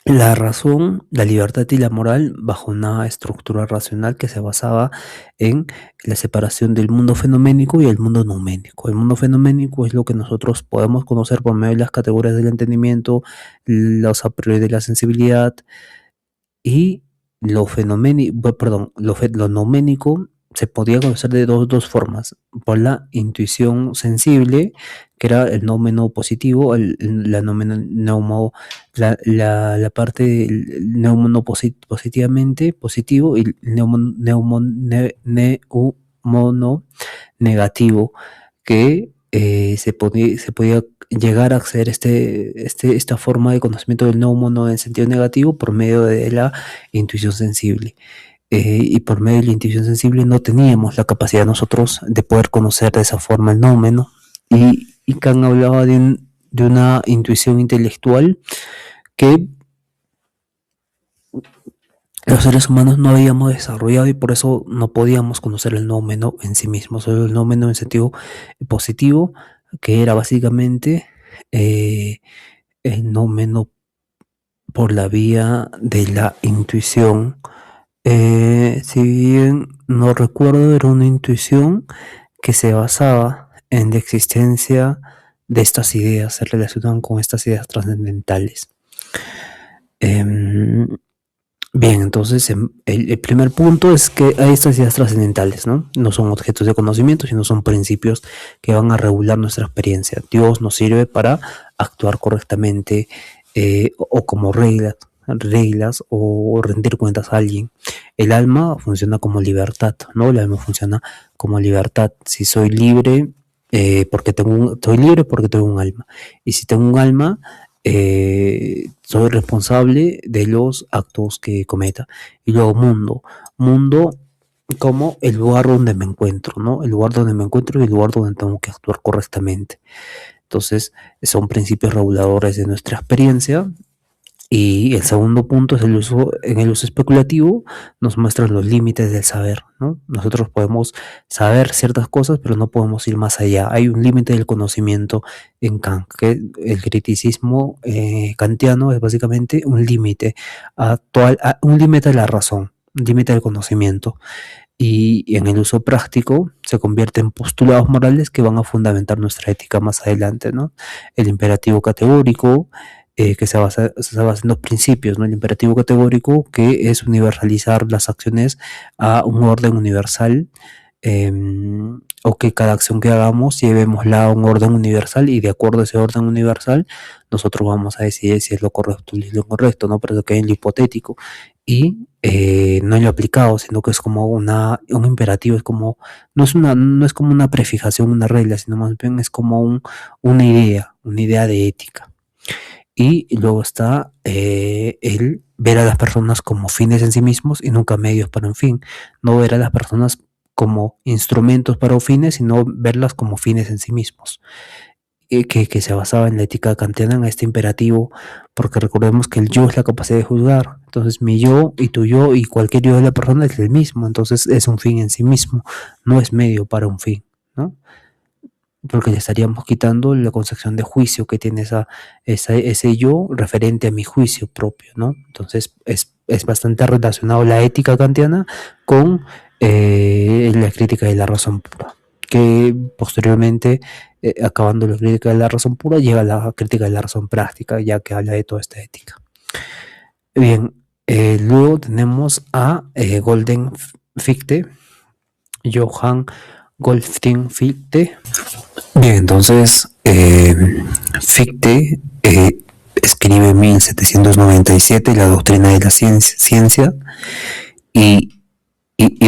la razón, la libertad y la moral bajo una estructura racional que se basaba en la separación del mundo fenoménico y el mundo nouménico. El mundo fenoménico es lo que nosotros podemos conocer por medio de las categorías del entendimiento, los a priori de la sensibilidad, y lo nouménico se podía conocer de dos formas: por la intuición sensible, que era el noumeno positivo, la parte del neumono positivamente positivo, y el neumono negativo, que se podía llegar a acceder esta forma de conocimiento del neumono en sentido negativo por medio de la intuición sensible. Y por medio de la intuición sensible no teníamos la capacidad nosotros de poder conocer de esa forma el noumeno. Y Kant hablaba de una intuición intelectual que los seres humanos no habíamos desarrollado, y por eso no podíamos conocer el noumeno en sí mismo, solo el noumeno en sentido positivo, que era básicamente el noumeno por la vía de la intuición. Si bien no recuerdo, era una intuición que se basaba en la existencia de estas ideas, se relacionaban con estas ideas trascendentales. Bien, entonces el primer punto es que hay estas ideas trascendentales, ¿no? No son objetos de conocimiento, sino son principios que van a regular nuestra experiencia. Dios nos sirve para actuar correctamente, o como reglas, o rendir cuentas a alguien. El alma funciona como libertad, ¿no? El alma funciona como libertad. Si soy libre, soy libre porque tengo un alma. Y si tengo un alma, soy responsable de los actos que cometa. Y luego mundo como el lugar donde me encuentro, ¿no? El lugar donde me encuentro y el lugar donde tengo que actuar correctamente. Entonces, son principios reguladores de nuestra experiencia. Y el segundo punto es en el uso especulativo, nos muestran los límites del saber, ¿no? Nosotros podemos saber ciertas cosas, pero no podemos ir más allá. Hay un límite del conocimiento en Kant, que el criticismo kantiano es básicamente un límite un límite de la razón, un límite del conocimiento. Y en el uso práctico se convierte en postulados morales que van a fundamentar nuestra ética más adelante, ¿no? El imperativo categórico, que se basa en dos principios, ¿no? El imperativo categórico, que es universalizar las acciones a un orden universal, o que cada acción que hagamos llevémosla a un orden universal, y de acuerdo a ese orden universal nosotros vamos a decidir si es lo correcto o lo incorrecto, ¿no? Pero eso queda en lo hipotético y no en lo aplicado, sino que es como un imperativo, no es como una prefijación, una regla, sino más bien es como una idea de ética. Y luego está el ver a las personas como fines en sí mismos y nunca medios para un fin. No ver a las personas como instrumentos para fines, sino verlas como fines en sí mismos. Que se basaba en la ética kantiana, en este imperativo, porque recordemos que el yo es la capacidad de juzgar. Entonces mi yo y tu yo y cualquier yo de la persona es el mismo, entonces es un fin en sí mismo, no es medio para un fin, ¿no? Porque le estaríamos quitando la concepción de juicio que tiene ese yo referente a mi juicio propio, ¿no? Entonces es bastante relacionado la ética kantiana con la crítica de la razón pura, que posteriormente, acabando la crítica de la razón pura, llega la crítica de la razón práctica, ya que habla de toda esta ética. Bien, luego tenemos a Golden Fichte, Johann Goldstein Fichte. Bien, entonces Fichte escribe en 1797 la doctrina de la ciencia, y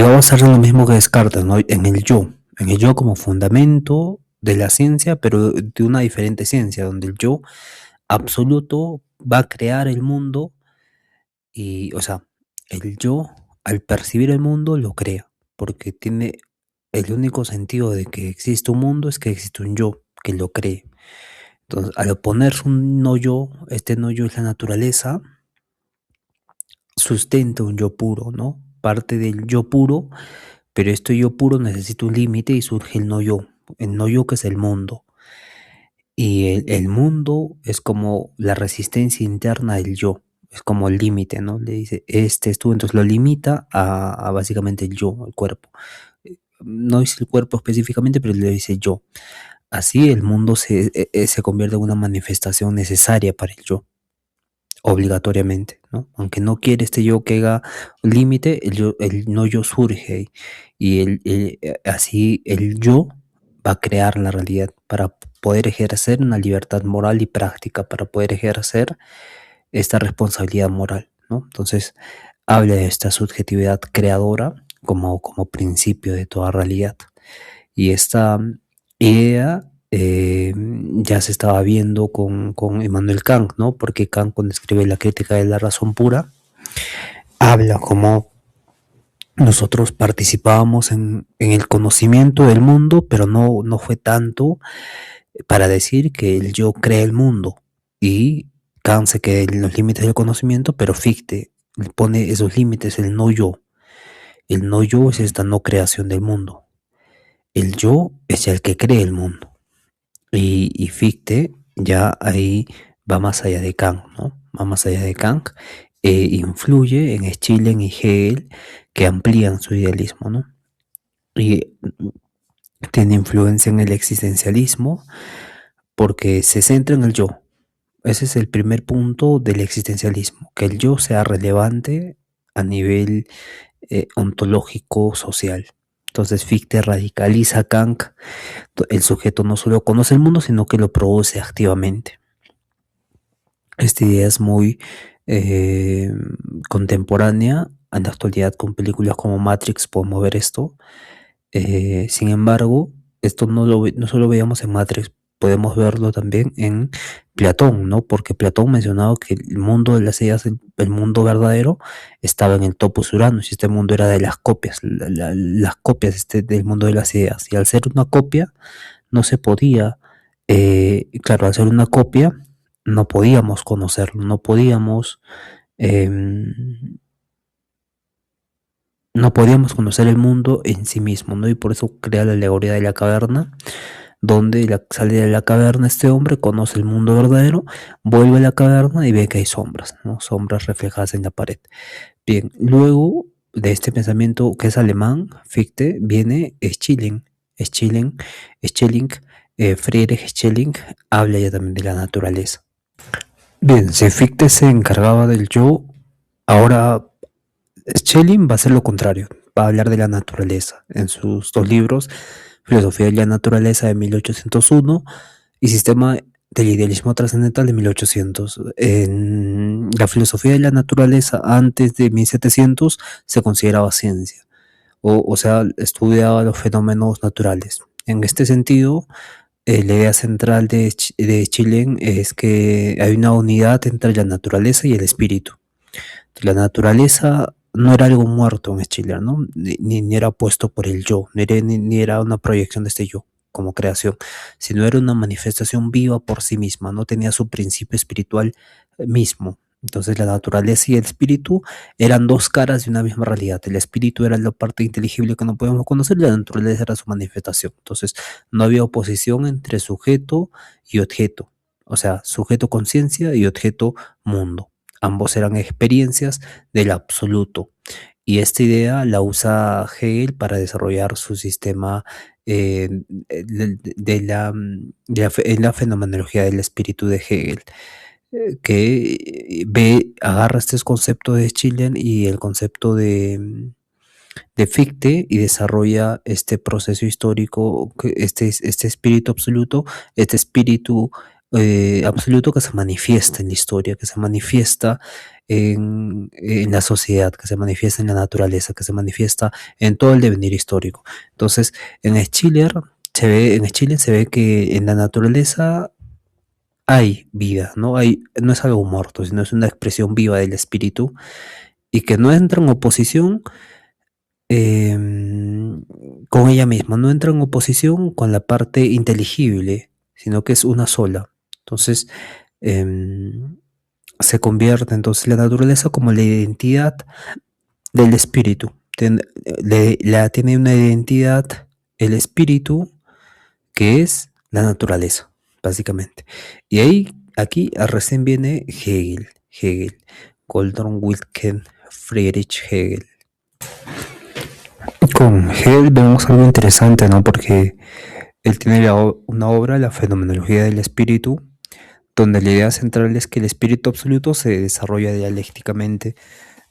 va a basar en lo mismo que Descartes, ¿no? En el yo como fundamento de la ciencia, pero de una diferente ciencia, donde el yo absoluto va a crear el mundo, y, o sea, el yo al percibir el mundo lo crea, porque tiene el único sentido de que existe un mundo es que existe un yo que lo cree. Entonces, al oponerse un no yo, este no yo es la naturaleza, sustenta un yo puro, ¿no? Parte del yo puro, pero este yo puro necesita un límite y surge el no yo que es el mundo. Y el mundo es como la resistencia interna del yo, es como el límite, ¿no? Le dice, este es tú, entonces lo limita a básicamente el yo, el cuerpo. No dice el cuerpo específicamente, pero le dice yo. Así el mundo se convierte en una manifestación necesaria para el yo, obligatoriamente, ¿no? Aunque no quiere este yo que haga límite, el no yo surge y así el yo va a crear la realidad para poder ejercer una libertad moral y práctica, para poder ejercer esta responsabilidad moral, ¿no? Entonces, habla de esta subjetividad creadora como principio de toda realidad. Y esta idea ya se estaba viendo con Immanuel Kant, ¿no? Porque Kant, cuando escribe la crítica de la razón pura, habla como nosotros participábamos en el conocimiento del mundo, pero no fue tanto para decir que el yo crea el mundo. Y Kant se queda en los límites del conocimiento, pero Fichte pone esos límites, el no yo. El no yo es esta no creación del mundo. El yo es el que cree el mundo. Y Fichte ya ahí va más allá de Kant, ¿no? Va más allá de Kant, influye en Schelling y Hegel, que amplían su idealismo, ¿no? Y tiene influencia en el existencialismo porque se centra en el yo. Ese es el primer punto del existencialismo, que el yo sea relevante a nivel ontológico, social. Entonces Fichte radicaliza a Kant. El sujeto no solo conoce el mundo, sino que lo produce activamente. Esta idea es muy eh, contemporánea. En la actualidad, con películas como Matrix podemos ver esto. Sin embargo, esto no solo veíamos en Matrix, podemos verlo también en Platón, ¿no? Porque Platón mencionaba que el mundo de las ideas, el mundo verdadero, estaba en el topos Uranus, y este mundo era de las copias, las copias del mundo de las ideas. Y al ser una copia, no se podía, claro, al ser una copia, no podíamos conocerlo, no podíamos conocer el mundo en sí mismo, ¿no? Y por eso crea la alegoría de la caverna, donde sale de la caverna este hombre, conoce el mundo verdadero, vuelve a la caverna y ve que hay sombras, ¿no? Sombras reflejadas en la pared. Bien, luego de este pensamiento que es alemán, Fichte, viene Schelling. Schelling, Schelling, Friedrich Schelling habla ya también de la naturaleza. Bien, si Fichte se encargaba del yo, ahora Schelling va a hacer lo contrario, va a hablar de la naturaleza en sus dos libros, Filosofía de la Naturaleza de 1801 y Sistema del Idealismo Trascendental de 1800. En la filosofía de la naturaleza antes de 1700 se consideraba ciencia, o sea, estudiaba los fenómenos naturales. En este sentido, la idea central de Schelling es que hay una unidad entre la naturaleza y el espíritu. La naturaleza no era algo muerto en Schiller, ¿no? Ni era puesto por el yo, ni era una proyección de este yo como creación, sino era una manifestación viva por sí misma, no tenía su principio espiritual mismo. Entonces la naturaleza y el espíritu eran dos caras de una misma realidad. El espíritu era la parte inteligible que no podemos conocer y la naturaleza era su manifestación. Entonces no había oposición entre sujeto y objeto, o sea, sujeto conciencia y objeto mundo. Ambos eran experiencias del absoluto. Y esta idea la usa Hegel para desarrollar su sistema en la fenomenología del espíritu de Hegel, que agarra este concepto de Schiller y el concepto de Fichte y desarrolla este proceso histórico, este espíritu absoluto, este espíritu absoluto que se manifiesta en la historia, que se manifiesta en la sociedad, que se manifiesta en la naturaleza, que se manifiesta en todo el devenir histórico. Entonces, en Schiller se ve que en la naturaleza hay vida, no es algo muerto, sino es una expresión viva del espíritu y que no entra en oposición con ella misma, no entra en oposición con la parte inteligible, sino que es una sola. Entonces, em, se convierte entonces la naturaleza como la identidad del espíritu. Tiene una identidad el espíritu que es la naturaleza, básicamente. Y ahí, aquí recién viene Hegel, Goldon Wilhelm Friedrich Hegel. Con Hegel vemos algo interesante, ¿no? Porque él tiene una obra, La fenomenología del espíritu, donde la idea central es que el espíritu absoluto se desarrolla dialécticamente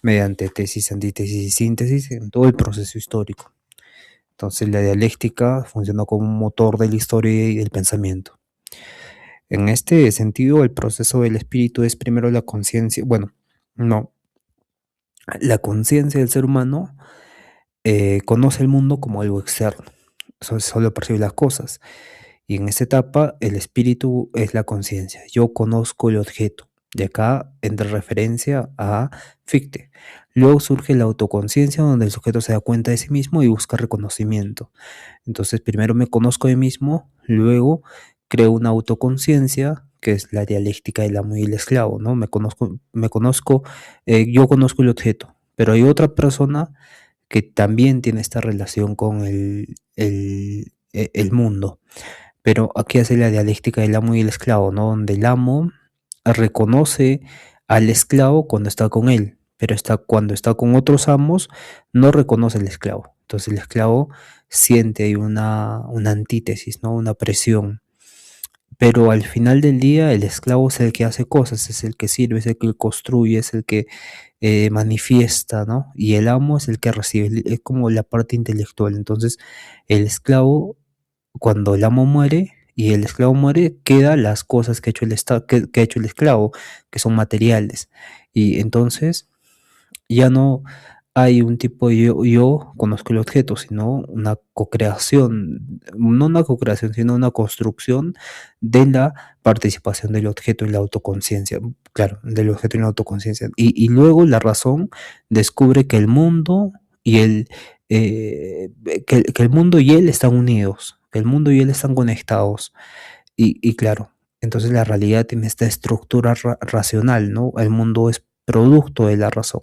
mediante tesis, antítesis y síntesis en todo el proceso histórico. Entonces la dialéctica funciona como un motor de la historia y del pensamiento. En este sentido, el proceso del espíritu es primero la conciencia, bueno, no, la conciencia del ser humano conoce el mundo como algo externo, solo percibe las cosas. Y en esta etapa, el espíritu es la conciencia. Yo conozco el objeto. De acá entra referencia a Fichte. Luego surge la autoconciencia, donde el sujeto se da cuenta de sí mismo y busca reconocimiento. Entonces, primero me conozco de mí mismo, luego creo una autoconciencia, que es la dialéctica del amo y el esclavo, ¿no? Yo conozco el objeto, pero hay otra persona que también tiene esta relación con el mundo. Pero aquí hace la dialéctica del amo y el esclavo, ¿no? Donde el amo reconoce al esclavo cuando está con él, pero cuando está con otros amos, no reconoce al esclavo. Entonces el esclavo siente ahí una antítesis, ¿no? Una presión. Pero al final del día, el esclavo es el que hace cosas, es el que sirve, es el que construye, es el que manifiesta, ¿no? Y el amo es el que recibe, es como la parte intelectual. Entonces, el esclavo, cuando el amo muere y el esclavo muere, quedan las cosas que ha hecho el esclavo, que son materiales. Y entonces ya no hay un tipo de yo conozco el objeto, sino una co-creación, no una co-creación, sino una construcción de la participación del objeto en la autoconciencia, claro, del objeto en la autoconciencia. Y luego la razón descubre que el mundo y que el mundo y él están unidos, que el mundo y él están conectados. Y claro, entonces la realidad tiene esta estructura racional, ¿no? El mundo es producto de la razón,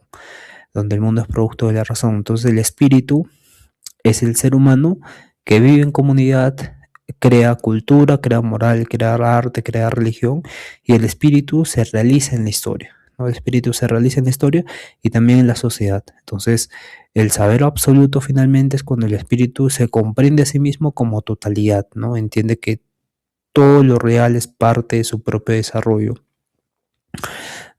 donde el mundo es producto de la razón. Entonces el espíritu es el ser humano que vive en comunidad, crea cultura, crea moral, crea arte, crea religión, y el espíritu se realiza en la historia, ¿no? El espíritu se realiza en la historia y también en la sociedad. Entonces, el saber absoluto finalmente es cuando el espíritu se comprende a sí mismo como totalidad, ¿no? Entiende que todo lo real es parte de su propio desarrollo.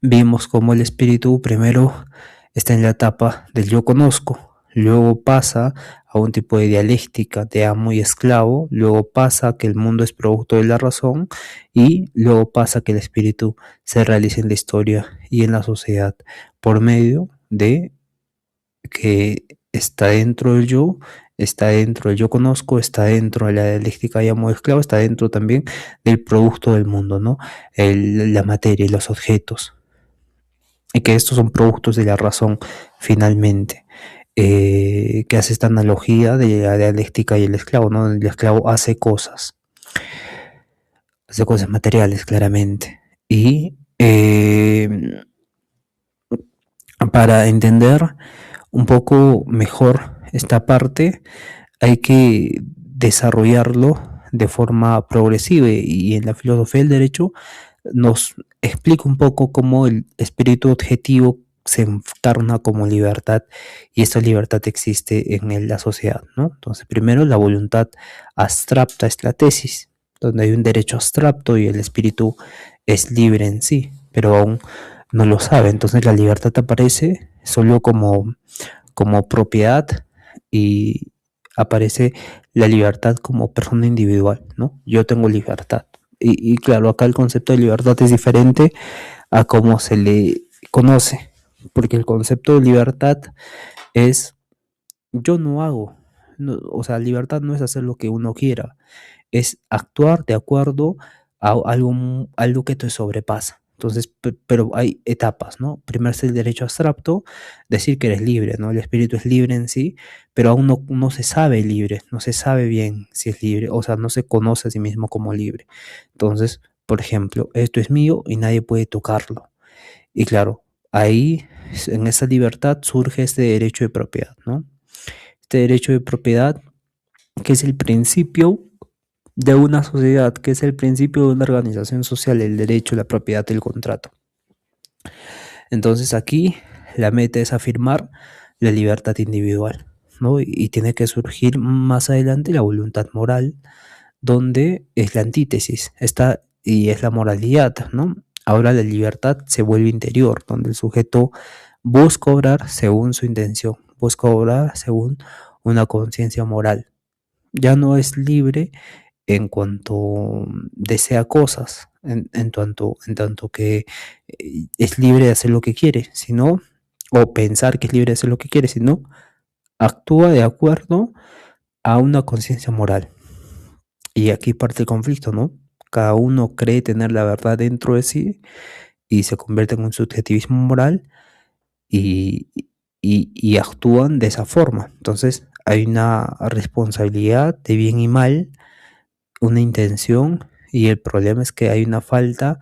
Vimos cómo el espíritu primero está en la etapa del yo conozco, luego pasa a un tipo de dialéctica de amo y esclavo, luego pasa a que el mundo es producto de la razón y luego pasa a que el espíritu se realice en la historia y en la sociedad por medio de que está dentro del yo, está dentro del yo conozco, está dentro de la dialéctica de amo y esclavo, está dentro también del producto del mundo, ¿no? La materia y los objetos, y que estos son productos de la razón finalmente, que hace esta analogía de la dialéctica y el esclavo, ¿no? El esclavo hace cosas materiales claramente. Y para entender un poco mejor esta parte, hay que desarrollarlo de forma progresiva, y en la filosofía del derecho nos explica un poco cómo el espíritu objetivo se encarna como libertad, y esta libertad existe en la sociedad, ¿no? Entonces, primero la voluntad abstracta es la tesis, donde hay un derecho abstracto y el espíritu es libre en sí, pero aún no lo sabe. Entonces la libertad aparece solo como propiedad, y aparece la libertad como persona individual, ¿no? Yo tengo libertad. Y claro, acá el concepto de libertad es diferente a cómo se le conoce, porque el concepto de libertad es yo no hago, o sea, libertad no es hacer lo que uno quiera, es actuar de acuerdo a algo que te sobrepasa. Entonces, pero hay etapas, ¿no? Primero es el derecho abstracto, decir que eres libre, ¿no? El espíritu es libre en sí, pero aún no se sabe libre, no se sabe bien si es libre, o sea, no se conoce a sí mismo como libre. Entonces, por ejemplo, esto es mío y nadie puede tocarlo. Y claro, ahí, en esa libertad, surge este derecho de propiedad, ¿no? Este derecho de propiedad, que es el principio de una sociedad, que es el principio de una organización social, el derecho, la propiedad, el contrato. Entonces aquí la meta es afirmar la libertad individual, ¿no? Y tiene que surgir más adelante la voluntad moral, donde es la antítesis, está y es la moralidad, ¿no? Ahora la libertad se vuelve interior, donde el sujeto busca obrar según su intención, busca obrar según una conciencia moral. Ya no es libre en cuanto desea cosas, en tanto que es libre de hacer lo que quiere, sino, o pensar que es libre de hacer lo que quiere, sino actúa de acuerdo a una conciencia moral. Y aquí parte el conflicto, ¿no? Cada uno cree tener la verdad dentro de sí y se convierte en un subjetivismo moral y, y actúan de esa forma. Entonces hay una responsabilidad de bien y mal, una intención, y el problema es que hay una falta,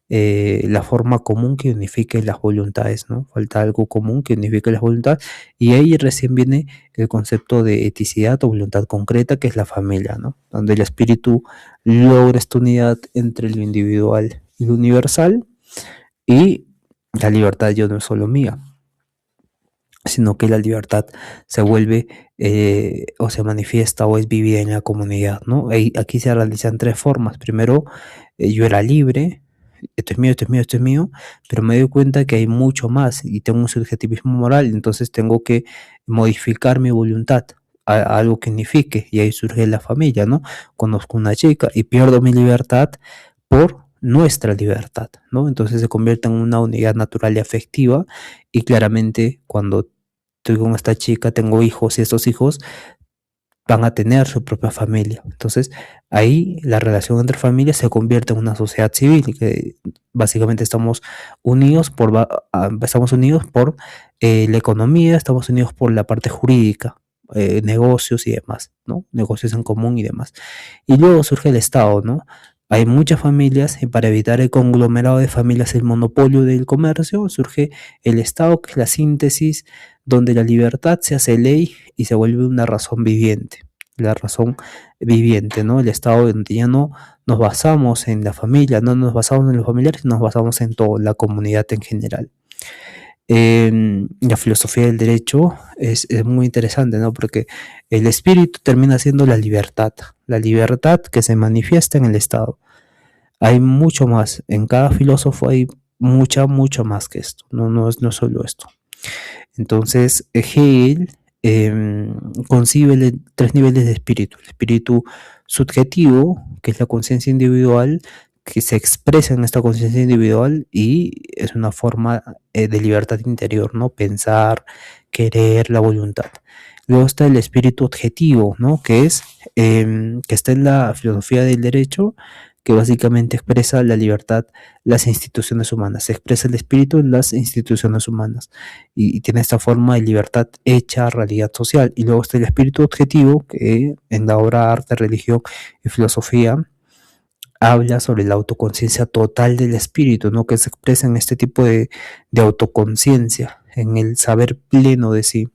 la forma común que unifique las voluntades, ¿no? Falta algo común que unifique las voluntades, y ahí recién viene el concepto de eticidad o voluntad concreta, que es la familia, ¿no? Donde el espíritu logra esta unidad entre lo individual y lo universal, y la libertad ya no es solo mía, sino que la libertad se vuelve o se manifiesta o es vivida en la comunidad, ¿no? Aquí se realizan tres formas. Primero, yo era libre, esto es mío, esto es mío, esto es mío, pero me doy cuenta que hay mucho más y tengo un subjetivismo moral, entonces tengo que modificar mi voluntad a algo que unifique, y ahí surge la familia, ¿no? Conozco una chica y pierdo mi libertad por nuestra libertad, ¿no? Entonces se convierte en una unidad natural y afectiva, y claramente cuando estoy con esta chica, tengo hijos y estos hijos van a tener su propia familia. Entonces, ahí la relación entre familias se convierte en una sociedad civil, que básicamente estamos unidos por la economía, estamos unidos por la parte jurídica, negocios y demás, ¿no? Negocios en común y demás. Y luego surge el Estado, ¿no? Hay muchas familias y para evitar el conglomerado de familias, el monopolio del comercio, surge el Estado, que es la síntesis donde la libertad se hace ley y se vuelve una razón viviente. La razón viviente, ¿no? El Estado donde ya no nos basamos en la familia, no nos basamos en los familiares, nos basamos en toda la comunidad en general. La filosofía del derecho es muy interesante, ¿no? Porque el espíritu termina siendo la libertad que se manifiesta en el Estado. Hay mucho más, en cada filósofo hay mucho más que esto, no es solo esto. Entonces, Hegel concibe tres niveles de espíritu. El espíritu subjetivo, que es la conciencia individual, que se expresa en esta conciencia individual y es una forma de libertad interior, ¿no? Pensar, querer, la voluntad. Luego está el espíritu objetivo, ¿no? Que está en la filosofía del derecho, que básicamente expresa la libertad, las instituciones humanas. Se expresa el espíritu en las instituciones humanas y tiene esta forma de libertad hecha realidad social. Y luego está el espíritu objetivo, que en la obra Arte, Religión y Filosofía habla sobre la autoconciencia total del espíritu, ¿no? Que se expresa en este tipo de autoconciencia, en el saber pleno de sí.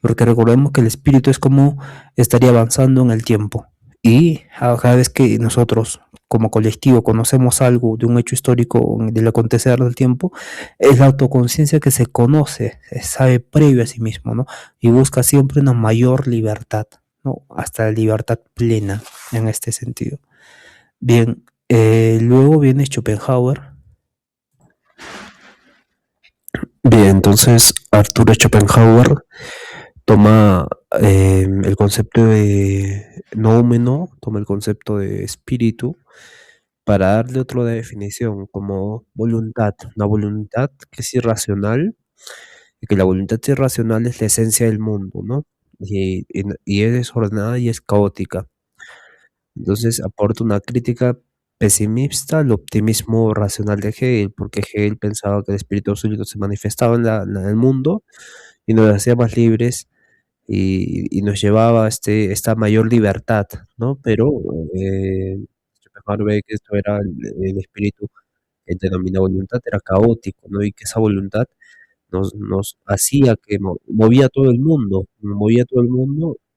Porque recordemos que el espíritu es como estaría avanzando en el tiempo. Y cada vez que nosotros, como colectivo, conocemos algo de un hecho histórico, del acontecer del tiempo, es la autoconciencia que se conoce, se sabe previo a sí mismo, ¿no? Y busca siempre una mayor libertad, ¿no? Hasta la libertad plena en este sentido. Bien, luego viene Schopenhauer. Bien, entonces Arthur Schopenhauer toma el concepto de noumeno, toma el concepto de espíritu para darle otra definición como voluntad, una voluntad que es irracional, y que la voluntad irracional es la esencia del mundo, ¿no? Y es desordenada y es caótica. Entonces aporta una crítica pesimista al optimismo racional de Hegel, porque Hegel pensaba que el espíritu absoluto se manifestaba en el mundo y nos hacía más libres y nos llevaba a esta mayor libertad, ¿no? Pero Schopenhauer ve que esto era el espíritu que denomina voluntad, era caótico, ¿no? Y que esa voluntad nos hacía que movía todo el mundo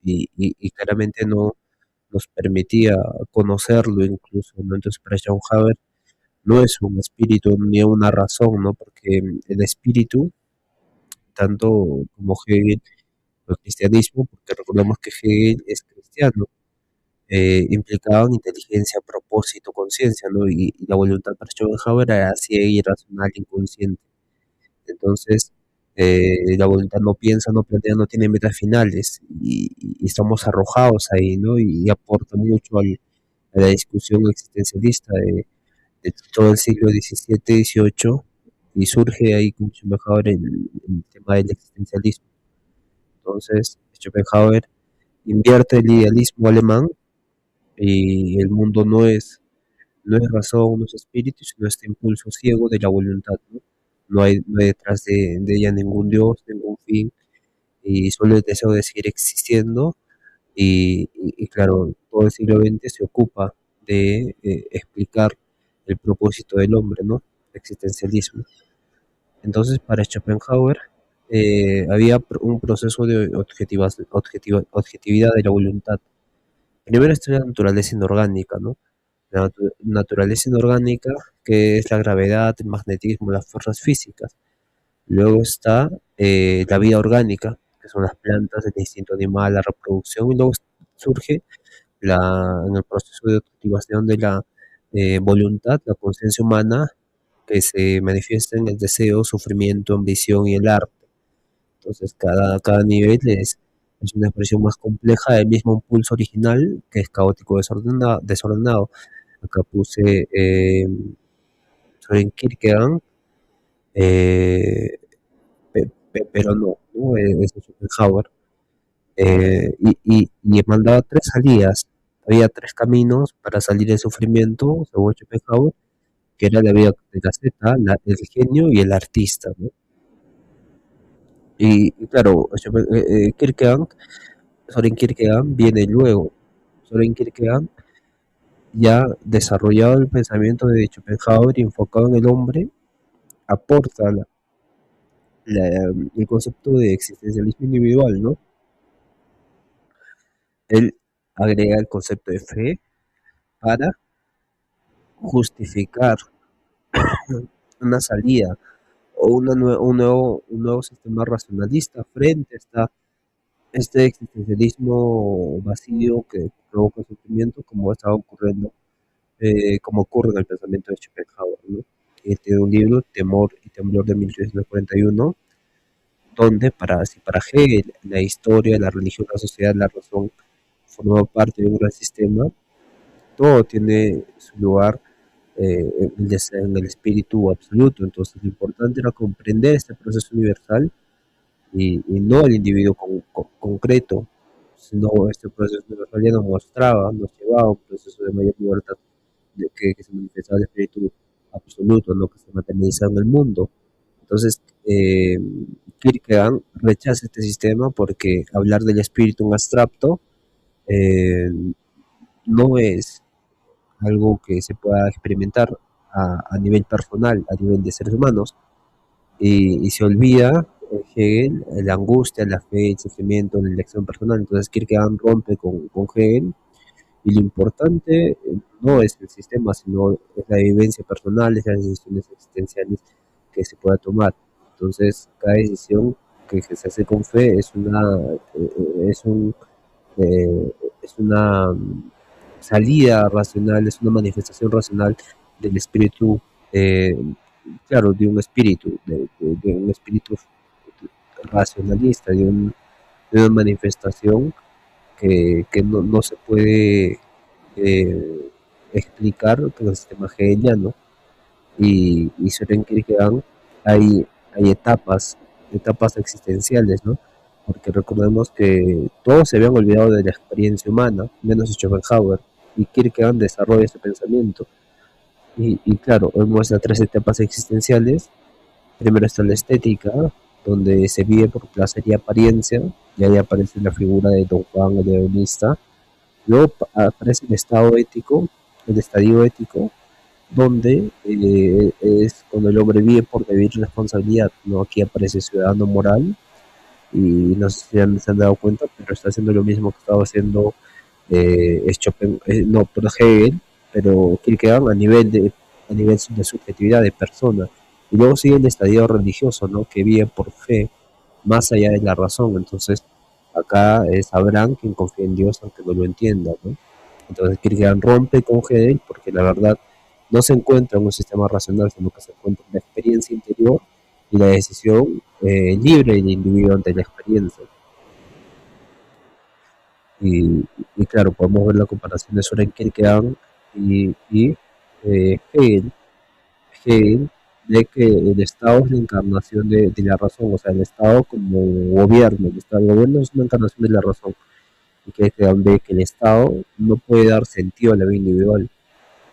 y claramente no nos permitía conocerlo incluso, ¿no? Entonces para Schopenhauer no es un espíritu ni una razón, ¿no? Porque el espíritu, tanto como Hegel, el cristianismo, porque recordemos que Hegel es cristiano, implicaban inteligencia, propósito, conciencia, ¿no? Y la voluntad para Schopenhauer era ciega, irracional, inconsciente. Entonces, la voluntad no piensa, no plantea, no tiene metas finales y estamos arrojados ahí, ¿no? Y aporta mucho a la discusión existencialista de todo el siglo XVII, XVIII y surge ahí con Schopenhauer el tema del existencialismo. Entonces, Schopenhauer invierte el idealismo alemán y el mundo no es razón, no es espíritu, sino este impulso ciego de la voluntad, ¿no? No hay detrás de ella ningún Dios, ningún fin, y solo el deseo de seguir existiendo. Y claro, todo el siglo XX se ocupa de explicar el propósito del hombre, ¿no? El existencialismo. Entonces, para Schopenhauer, había un proceso de objetividad de la voluntad. Primero está la naturaleza inorgánica, ¿no? La naturaleza inorgánica, que es la gravedad, el magnetismo, las fuerzas físicas. Luego está la vida orgánica, que son las plantas, el instinto animal, la reproducción, y luego surge en el proceso de activación de la voluntad, la conciencia humana, que se manifiesta en el deseo, sufrimiento, ambición y el arte. Entonces, cada nivel es una expresión más compleja del mismo impulso original, que es caótico, desordenado. Acá puse Soren Kierkegaard, eh, pero no, es de Schopenhauer. Y mandaba tres salidas. Había tres caminos para salir del sufrimiento, según Schopenhauer, que era la vida de la zeta, el genio y el artista, ¿no? Y claro, Kierkegaard, Soren Kierkegaard viene luego. Soren Kierkegaard ya desarrollado el pensamiento de Schopenhauer y enfocado en el hombre, aporta el concepto de existencialismo individual, ¿no? Él agrega el concepto de fe para justificar una salida o un nuevo sistema racionalista frente a este existencialismo vacío que provoca sufrimiento, como estaba ocurriendo, como ocurre en el pensamiento de Schopenhauer, ¿no? Tiene un libro, Temor y Temblor, de 1841, donde para Hegel la historia, la religión, la sociedad, la razón forma parte de un gran sistema. Todo tiene su lugar en el espíritu absoluto. Entonces, lo importante era comprender este proceso universal y no el individuo concreto, sino este proceso universal ya nos mostraba, nos llevaba a un proceso de mayor libertad que se manifestaba el espíritu absoluto, ¿no? Que se materializaba en el mundo. Entonces, Kierkegaard rechaza este sistema porque hablar del espíritu en abstracto eh, no es algo que se pueda experimentar a nivel personal, a nivel de seres humanos, y se olvida Hegel, la angustia, la fe, el sufrimiento, la elección personal. Entonces Kierkegaard rompe con Hegel y lo importante no es el sistema, sino es la vivencia personal, es las decisiones existenciales que se pueda tomar. Entonces cada decisión que se hace con fe es un, eh, es una salida racional, es una manifestación racional del espíritu, eh, claro, de un espíritu racionalista, de una manifestación que no se puede explicar con el sistema hegeliano. Y Soren Kierkegaard hay etapas existenciales, ¿no? Porque recordemos que todos se habían olvidado de la experiencia humana, menos Schopenhauer, y Kierkegaard desarrolla ese pensamiento. Y claro, él muestra tres etapas existenciales. Primero está la estética, donde se vive por placer y apariencia, y ahí aparece la figura de Don Juan, el hedonista. Luego aparece el estado ético, el estadio ético, donde es cuando el hombre vive por deber responsabilidad, ¿no? Aquí aparece ciudadano moral, y no sé si se han dado cuenta, pero está haciendo lo mismo que estaba haciendo no, pero Hegel, pero Kierkegaard a nivel de subjetividad de persona. Y luego sigue el estadio religioso, ¿no? Que vive por fe, más allá de la razón. Entonces, acá es Abraham quien confía en Dios aunque no lo entienda, ¿no? Entonces Kierkegaard rompe con Hegel porque la verdad no se encuentra en un sistema racional, sino que se encuentra en la experiencia interior y la decisión libre del individuo ante la experiencia. Y, y claro, podemos ver la comparación de Soren Kierkegaard y Hegel. Hegel de que el Estado es la encarnación de la razón, o sea, el Estado como gobierno, el gobierno es una encarnación de la razón, y que ve que el Estado no puede dar sentido a la vida individual,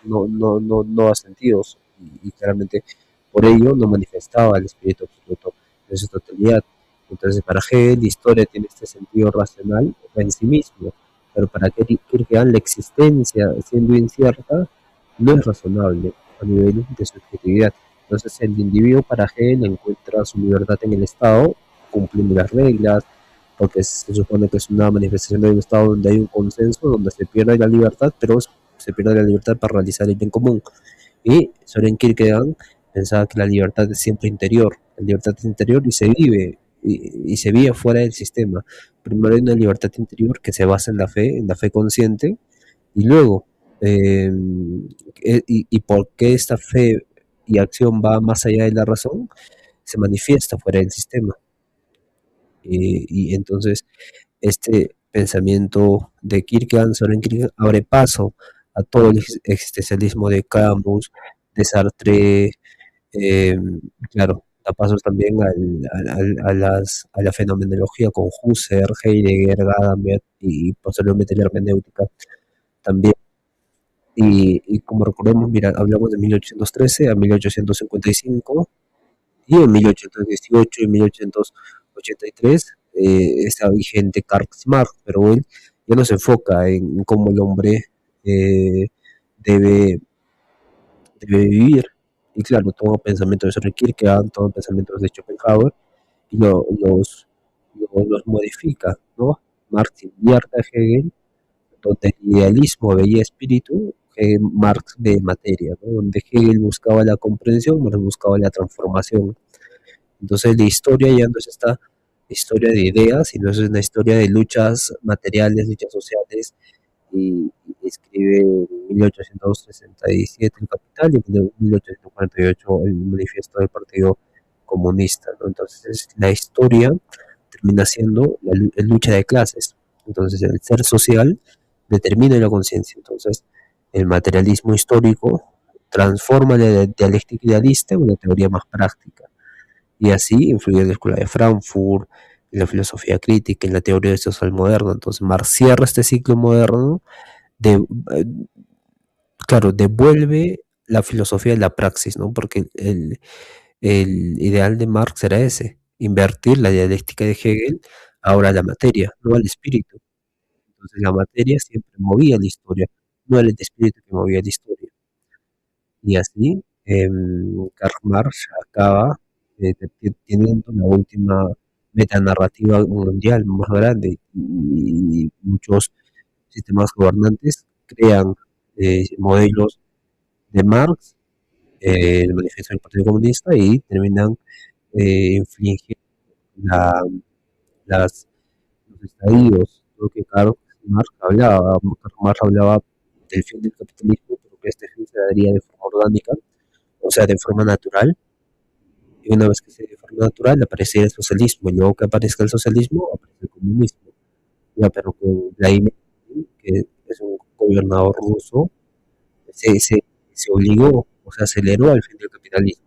no da sentidos, y claramente por ello no manifestaba el espíritu absoluto en su totalidad. Entonces, para Hegel, la historia tiene este sentido racional en sí mismo, pero para Kierkegaard, la existencia, siendo incierta, no es razonable a nivel de subjetividad. Entonces, el individuo para Hegel encuentra su libertad en el Estado, cumpliendo las reglas, porque se supone que es una manifestación de un Estado donde hay un consenso, donde se pierde la libertad, pero se pierde la libertad para realizar el bien común. Y Soren Kierkegaard pensaba que la libertad es siempre interior, la libertad es interior y se vive, y se vive fuera del sistema. Primero hay una libertad interior que se basa en la fe consciente, y luego, eh, y por qué esta fe y acción va más allá de la razón, se manifiesta fuera del sistema. Y entonces este pensamiento de Kierkegaard, Soren Kierkegaard, abre paso a todo el existencialismo de Camus, de Sartre, eh, claro, da pasos también a la fenomenología con Husserl, Heidegger, Gadamer y posteriormente la hermenéutica también. Y como recordemos, mira, hablamos de 1813 a 1855, y en 1818 y 1883 está vigente Karl Marx, pero él ya no se enfoca en cómo el hombre eh, debe, debe vivir. Y claro, toma pensamientos de Søren Kierkegaard, toma pensamientos de Schopenhauer y los modifica, ¿no? Marx invierte a Hegel, donde el idealismo veía espíritu, Marx ve materia, ¿no? Donde Hegel buscaba la comprensión, Marx buscaba la transformación. Entonces la historia ya no es esta historia de ideas, sino es una historia de luchas materiales, luchas sociales, y escribe en 1867 el Capital y en 1848 el Manifiesto del Partido Comunista, ¿no? Entonces la historia termina siendo la lucha de clases. Entonces el ser social determina la conciencia. Entonces el materialismo histórico transforma la dialéctica idealista en una teoría más práctica. Y así influyó en la escuela de Frankfurt, en la filosofía crítica, en la teoría social moderna. Entonces Marx cierra este ciclo moderno, de, claro, devuelve la filosofía de la praxis, ¿no? Porque el ideal de Marx era ese, invertir la dialéctica de Hegel ahora a la materia, no al espíritu. Entonces la materia siempre movía la historia, no era el espíritu que movía la historia. Y así, Karl Marx acaba teniendo la última metanarrativa mundial más grande, y muchos sistemas gobernantes crean modelos de Marx, el manifiesto del Partido Comunista, y terminan infligiendo la, las, los estadios, lo que Karl Marx hablaba del fin del capitalismo, pero que este fin se daría de forma orgánica, o sea, de forma natural, y una vez que se de forma natural aparece el socialismo, y luego que aparezca el socialismo aparece el comunismo. Ya, pero con Vladimir Putin, que es un gobernador ruso, se, se, se obligó, o se aceleró al fin del capitalismo.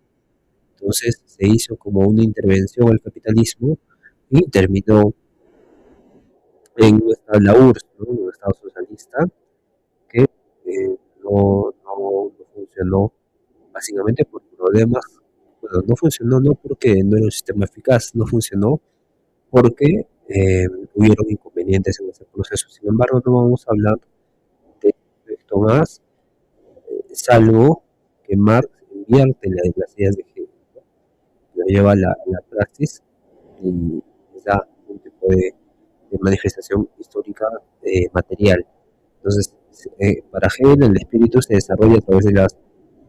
Entonces se hizo como una intervención al capitalismo y terminó en un estado, la URSS, ¿no? Un estado socialista que no funcionó básicamente por problemas. Bueno, no funcionó no porque no era un sistema eficaz, no funcionó porque hubieron inconvenientes en ese proceso. Sin embargo, no vamos a hablar de esto más, salvo que Marx invierte las ideas de Hegel, ¿no? Lo lleva a la praxis y les da un tipo de manifestación histórica material. Entonces, para Hegel el espíritu se desarrolla a través de las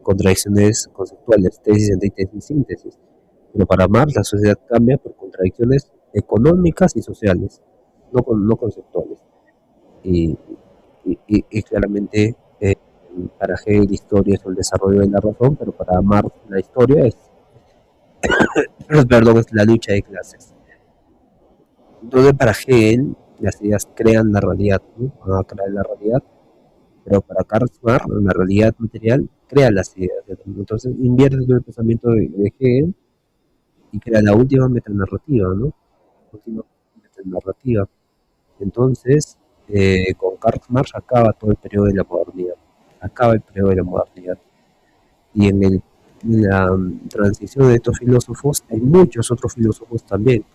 contradicciones conceptuales, tesis, antítesis, síntesis. Pero para Marx la sociedad cambia por contradicciones económicas y sociales, no conceptuales. Y, y claramente para Hegel la historia es el desarrollo de la razón, pero para Marx la historia es, perdón, es la lucha de clases. Entonces para Hegel las ideas crean la realidad, ¿no? Van a crear la realidad, pero para Karl Marx la realidad material crea las ideas. Entonces invierte todo el pensamiento de Hegel y crea la última metanarrativa, ¿no? Última metanarrativa. Entonces, con Karl Marx acaba todo el periodo de la modernidad. Acaba el periodo de la modernidad. Y la transición de estos filósofos, hay muchos otros filósofos también.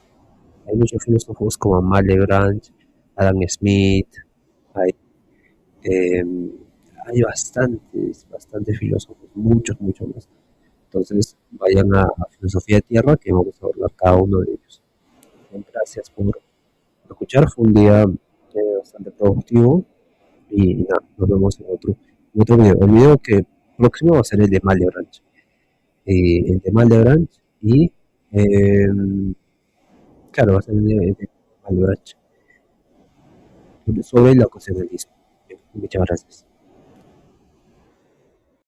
Hay muchos filósofos como Malebranche, Adam Smith, hay, eh, hay bastantes filósofos, muchos más. Entonces, vayan a Filosofía de Tierra, que vamos a hablar cada uno de ellos. Gracias por escuchar, fue un día bastante productivo y nada, nos vemos en otro video. El video que próximo va a ser el de Malebranche. El de Malebranche y eh, claro, va a ser el de Malebranche sobre la ocasionalismo. Muchas gracias.